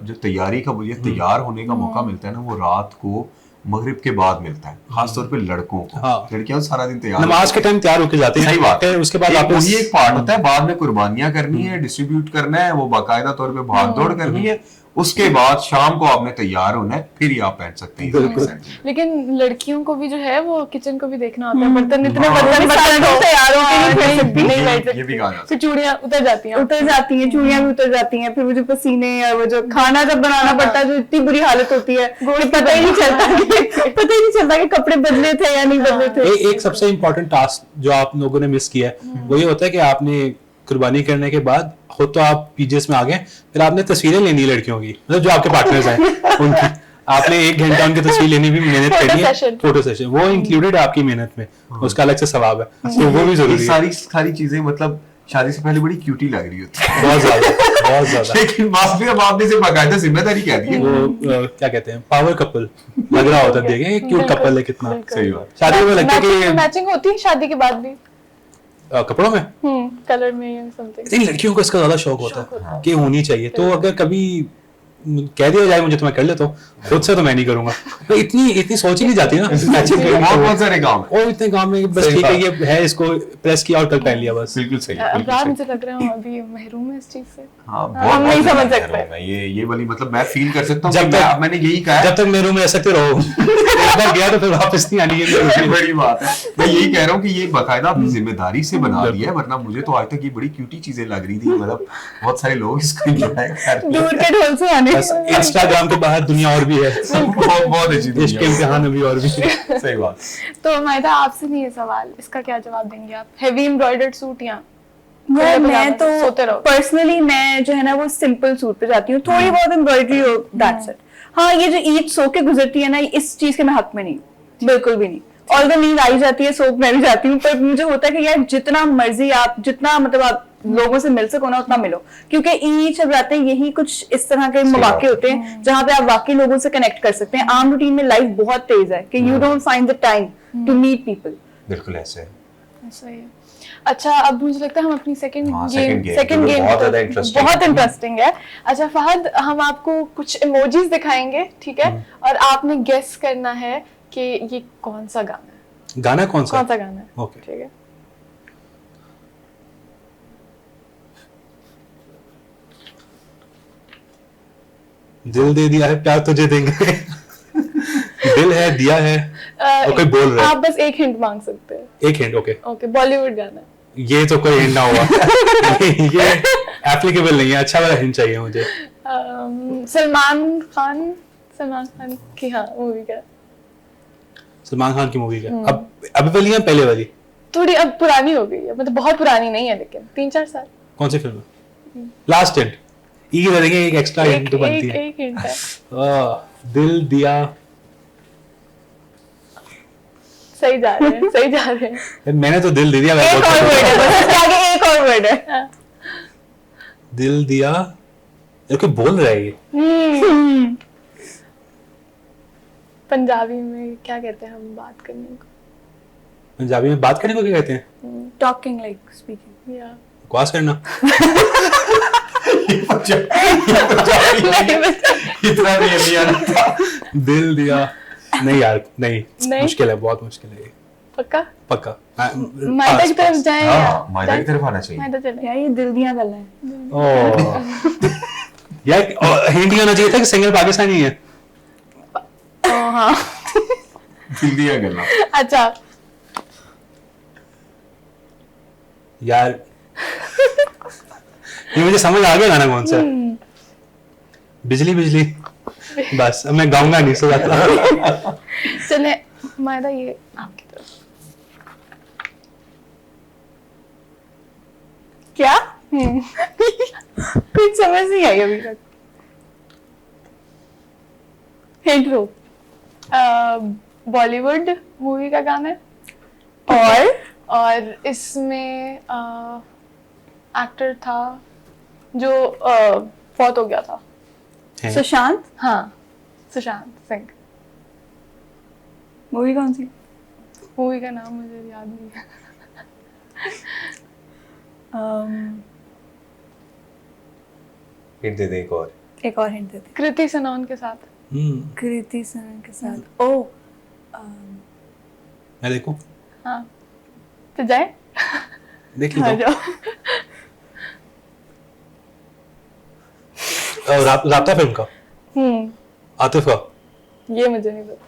जो तैयारी का मुझे तैयार होने का मौका मिलता है ना, वो रात को मगरिब के बाद मिलता है, खासतौर पे लड़कों को। हाँ। लड़कियां सारा दिन तैयार नमाज के टाइम तैयार होके जाते हैं, सही बात है। उसके बाद एक वापस वही एक पार्ट होता है, बाद में कुर्बानियां करनी है, डिस्ट्रीब्यूट करना है, वो बाकायदा तौर पे भाग दौड़ करनी है, उसके बाद शाम को आपने तैयार होना है, फिर ही आप पहन सकते हैं। बिल्कुल। लेकिन लड़कियों को भी जो है वो किचन को भी देखना होता है, बर्तन इतने हाँ। बर्तन तैयार होके नहीं बैठ सकती, नहीं बैठ ये भी सकती, कहा जाता है। फिर चूड़ियां उतर जाती हैं। उतर जाती हैं, चूड़ियां भी उतर जाती हैं, फिर वो जो पसीने और वो जो खाना जब बनाना पड़ता है तो इतनी बुरी हालत होती है कि पता ही नहीं चलता कि कपड़े बदले थे या नहीं बदले थे। एक सबसे इम्पोर्टेंट टास्क जो आप लोगों ने मिस किया है वो ये होता है कि आपने कुर्बानी करने के बाद खुद तो आप पीजेस में आ गए, फिर आपने तस्वीरें लेनी है लड़कियों की, मतलब जो आपके पार्टनर्स हैं उनकी, आपने 1 घंटा उनकी तस्वीर लेनी भी मेहनत Photo करनी है, session। फोटो सेशन वो इंक्लूडेड है आपकी मेहनत में, उसका अलग से सवाब है, तो वो भी ये जरूरी है। सारी चीजें मतलब शादी से पहले बड़ी क्यूटी लग रही होती है, बहुत ज्यादा लेकिन बाद में अब आपने से बाकायदा जिम्मेदारी कह दी है। वो क्या कहते हैं, पावर कपल लग रहा होता है, देखें क्यूट कपल है कितना। सही बात। शादी में लगता है कि मैचिंग होती है शादी के बाद भी कपड़ों में, कलर में या समथिंग। इन लड़कियों को इसका ज्यादा शौक होता है कि होनी चाहिए, तो अगर कभी कह दिया जाए मुझे तो मैं कर लेता हूँ, खुद से तो मैं नहीं करूंगा, तो इतनी सोच ही नहीं जाती ना मैचिंग करने बहुत की। बहुत सारे काम है। और इतने काम में बस सही ठीक है, बात। ये है, इसको प्रेस किया और कल पहन लिया बस। बिल्कुल सही, बिल्कुल अब्रार, सही। मुझे लग रहा है अभी महरूम है इस चीज से। हाँ, हम नहीं समझ ज्यादा सकते। महरूम है। ये वाली मतलब मैं फील कर सकता हूँ जब कि तक- मैंने यही कहा है। जब तक मेरे रूम में रह सकते रहो, एक बार गया तो फिर वापस नहीं आनी है। बड़ी बात है। मैं यही कह रहा हूँ कि ये बाकायदा अपनी जिम्मेदारी से बना दिया है, वरना मुझे तो आज तक ये बड़ी क्यूटी चीजें लग रही थी, मतलब बहुत सारे लोग इसको एंजॉय कर रहे दूर के ढोल से आने। बस इंस्टाग्राम के बाहर दुनिया और भी है, हैं। बहुत अच्छी इश्क दुनिया के है। इम्तिहान अभी और भी है। सही बात। तो मायदा, आपसे नहीं है सवाल, इसका क्या जवाब देंगे आप? हेवी एम्ब्रॉयडर्ड सूट या यार मैं पजामा तो से सोते रहो? पर्सनली मैं जो है ना वो सिंपल सूट पे जाती हूँ, थोड़ी बहुत एम्ब्रॉयडरी हो, दैट्स इट। हाँ, ये जो ईद सो के गुजरती है ना, इस चीज के मैं हक में नहीं हूँ, बिल्कुल भी नहीं। ऑल्दो नींद आई जाती है, सो मैं भी जाती हूँ, पर मुझे होता है कि यार जितना मर्जी आप, जितना मतलब आप लोगों से मिल सको ना उतना मिलो, क्योंकि ईद जब रातें यही कुछ इस तरह के मौके होते हैं जहाँ पे आप वाकई लोगों से कनेक्ट कर सकते हैं। आम रूटीन में लाइफ बहुत तेज है कि you don't find the time to meet people. बिल्कुल ऐसे है। सही है। अच्छा, अब मुझे लगता है हम अपनी सेकंड हाँ, गेम second game बहुत ज्यादा interesting बहुत है। इंटरेस्टिंग है। अच्छा फहद, हम आपको कुछ इमोजीज दिखाएंगे, ठीक है, और आपने गेस करना है कि ये कौन सा गाना है, गाना कौन सा? कौन सा गाना है, ओके। ठीक है। दिल दे दिया है, प्यार तुझे देंगे। दिल है, दिया है, और कोई बोल रहा है। आप बस एक हिंट मांग सकते हैं। एक हिंट, ओके। ओके, बॉलीवुड गाना है। ये तो कोई हिंट ना हुआ। ये एप्लीकेबल नहीं है, अच्छा वाला हिंट चाहिए मुझे। सलमान खान की हाँ मूवी का, सलमान खान की मूवी का। अब अभी वाली या पहले वाली? थोड़ी अब पुरानी हो गई है, मतलब बहुत पुरानी नहीं है लेकिन 3-4 साल। कौन सी फिल्म? लास्ट हिंट, ई की देंगे, एक एक्स्ट्रा हिंट तो बनती है। एक हिंट है। दिल दिया। सही जा रहे हैं, सही जा रहे हैं। मैंने तो दिल दे दिया। एक और वर्ड है बस, इसके आगे एक और वर्ड है। दिल दिया, ये कोई बोल रहा है ये? पंजाबी में क्या कहते हैं हम बात करने को? पंजाबी में बात करने को क्या कहते हैं? Talking like speaking. या बकवास करना। इतना नहीं आता था। दिल दिया, नहीं यार, नहीं, नहीं? मुश्किल है, बहुत मुश्किल है ये। पक्का? पक्का। मायदा की तरफ जाए या हाँ, मायदा की तरफ आना चाहिए। मायदा चले। यार ये दिल दिया गल्ला है। यार हिंट ये होना चाहिए था कि सिंगर पाकिस्तानी है। हाँ। दिल दिया गला। अच्छा, यार ये मुझे समझ आ गया गाना कौन सा है। बिजली बिजली, बस अब मैं गाऊंगा नहीं, सो जाता। चले मायदा, ये आपकी तरफ। क्या? कुछ समझ नहीं आई अभी तक। हिंट दो। बॉलीवुड मूवी का गाना है और इसमें एक्टर था जो फौत हो गया था। है। सुशांत। हाँ, सुशांत सिंह। मूवी कौन सी? मूवी का नाम मुझे याद नहीं है। हिंट दे दे एक और। एक और हिंट देते। कृति सनोन के साथ। कृति सनन के साथ। ओ मैं देखूं? हाँ, तो जाए। देख आ लीजिए। जाओ। राब्ता फिल्म का, आतिफ का। ये मुझे नहीं पता।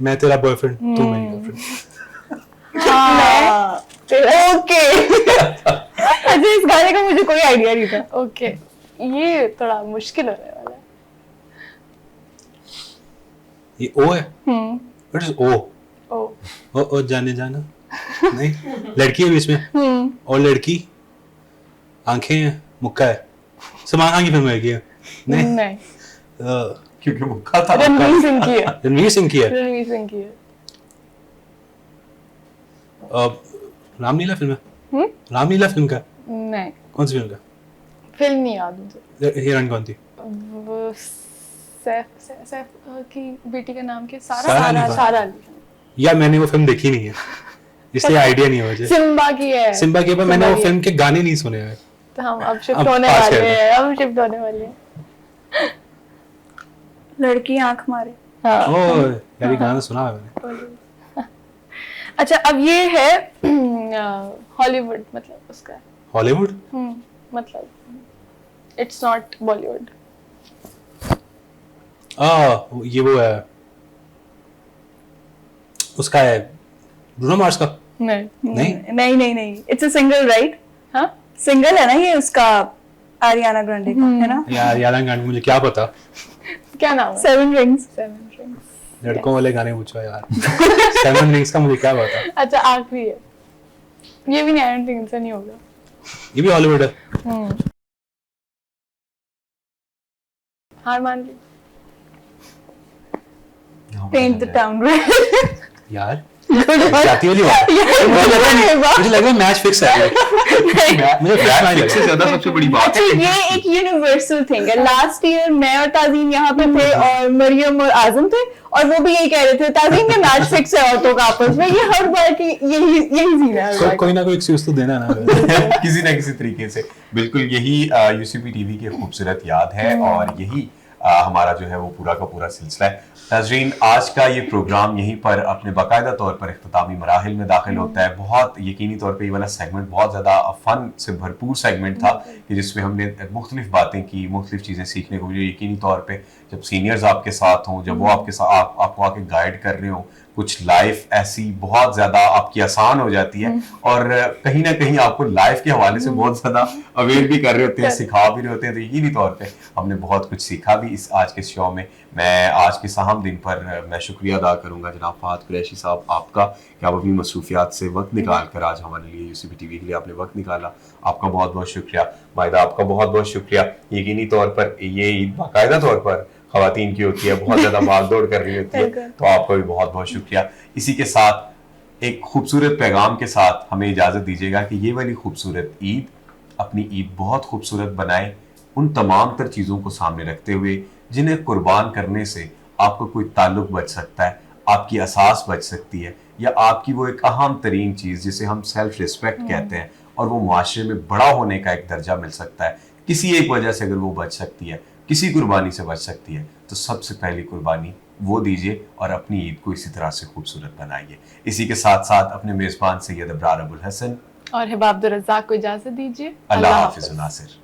मैं तेरा बॉयफ्रेंड, तू मेरी गर्लफ्रेंड। ओके। अच्छा, इस गाने का मुझे कोई आइडिया नहीं था। ओके, ये थोड़ा मुश्किल होने वाला है। ये ओ है? व्हाट इज ओ? ओ जाने जाना नहीं, लड़की है बीच में और लड़की, आंखें हैं, मुक्का है। सलमान खान की फिल्म है क्या? नहीं, क्योंकि मुक्का था। रणवीर सिंह की है। रणवीर सिंह की है। रणवीर सिंह की है। रामलीला फिल्म है? रामलीला फिल्म का? नहीं, कौन सी फिल्म का? फिल्म नहीं याद मुझे। हीरोइन कौन थी? वो सैफ की बेटी का नाम क्या? सारा अली खान। सारा अली। यार मैंने वो फिल्म देखी नहीं है, इसलिए आइडिया नहीं है मुझे। सिम्बा की है। सिम्बा के बाद मैंने वो फिल्म के गाने नहीं सुने हैं। तो हम अब शिफ्ट अब होने पास वाले कर दो। हैं। हम शिफ्ट होने वाले हैं। लड़की आंख मारे। हाँ। ओह यार ये गाना सुना है मैंने। अच्छा, अब ये है हॉलीवुड, मतलब उसका। हॉलीवुड? मतलब इट्स नॉट बॉलीवुड। ये वो है, उसका है, ब्रूनो मार्स का? नहीं। नहीं? नहीं। It's a single, right? हाँ, सिंगल है ना ये उसका, आरियाना ग्रांडे का, है ना? यार यार गाने मुझे क्या पता। क्या नाम है? Seven rings. लड़कों वाले गाने पूछो यार। सेवन रिंग्स का मुझे क्या पता। अच्छा, आखिरी है। ये भी नहीं, आई डोंट थिंक इनसे नहीं होगा। ये भी हॉलीवुड है? हार मान ली। Paint the town red. यार जाती वाली बात। मुझे लग रहा है मैच फिक्स है। मुझे फिक्स नहीं लग सबसे रहा। ज्यादा सबसे बड़ी बात अच्छा, ये एक यूनिवर्सल थिंग है। लास्ट ईयर मैं और ताजीम यहाँ पे थे और मरियम और आजम थे, और वो भी यही कह रहे थे, ताजीम के मैच फिक्स है औरतों का आपस में। ये हर बार की यही सीन है हर बार। कोई ना कोई एक्सक्यूज तो देना ना। किसी ना किसी तरीके से। बिल्कुल यही यूसीपी टीवी की खूबसूरत याद है और यही हमारा जो है वो पूरा का पूरा सिलसिला है। नाज़रीन, आज का ये प्रोग्राम यहीं पर अपने बाकायदा तौर पर इख्तितामी मराहिल में दाखिल होता है। बहुत यकीनी तौर पे ये वाला सेगमेंट बहुत ज़्यादा फन से भरपूर सेगमेंट था कि जिसमें हमने मुख्तलिफ बातें की, मुख्तलिफ चीज़ें सीखने को मिली। यकीनी तौर पे जब सीनियर्स आपके साथ हों, जब वो आपके साथ आपको आके गाइड कर रहे हो, कुछ लाइफ ऐसी बहुत ज्यादा आपकी आसान हो जाती है और कहीं ना कहीं आपको लाइफ के हवाले से बहुत ज्यादा अवेयर भी कर रहे होते हैं, सिखा भी रहे होते हैं। तो यकीनी तौर पे हमने बहुत कुछ सीखा भी इस आज के शो में। मैं आज के साहम दिन पर मैं शुक्रिया अदा करूंगा जनाब फहद कुरैशी साहब आपका कि आप अपनी मसरूफियात से वक्त निकाल कर आज हमारे लिए यूसीबी टीवी के लिए आपने वक्त निकाला। आपका बहुत बहुत शुक्रिया। माहिदा आपका बहुत बहुत शुक्रिया। यकीनी तौर पर ये ईद बाकायदा तौर पर खवातीन की होती है, बहुत ज्यादा भाग दौड़ कर रही होती है, तो आपका भी बहुत बहुत शुक्रिया। इसी के साथ एक खूबसूरत पैगाम के साथ हमें इजाजत दीजिएगा कि ये वाली खूबसूरत ईद अपनी ईद बहुत खूबसूरत बनाए, उन तमाम तर चीज़ों को सामने रखते हुए जिन्हें कुर्बान करने से आपका कोई ताल्लुक बच सकता है, आपकी असास बच सकती है, या आपकी वो एक अहम तरीन चीज़ जिसे हम सेल्फ रिस्पेक्ट कहते हैं और वो मुआशरे में बड़ा होने का एक दर्जा मिल सकता है, किसी एक वजह से अगर वो बच सकती है, किसी कुर्बानी से बच सकती है, तो सबसे पहली कुर्बानी वो दीजिए और अपनी ईद को इसी तरह से खूबसूरत बनाइए। इसी के साथ साथ अपने मेज़बान सैयद अबरार अबुल हसन और हिबा अब्दुल रज़्ज़ाक को इजाजत दीजिए। अल्लाह हाफिज़ नासिर।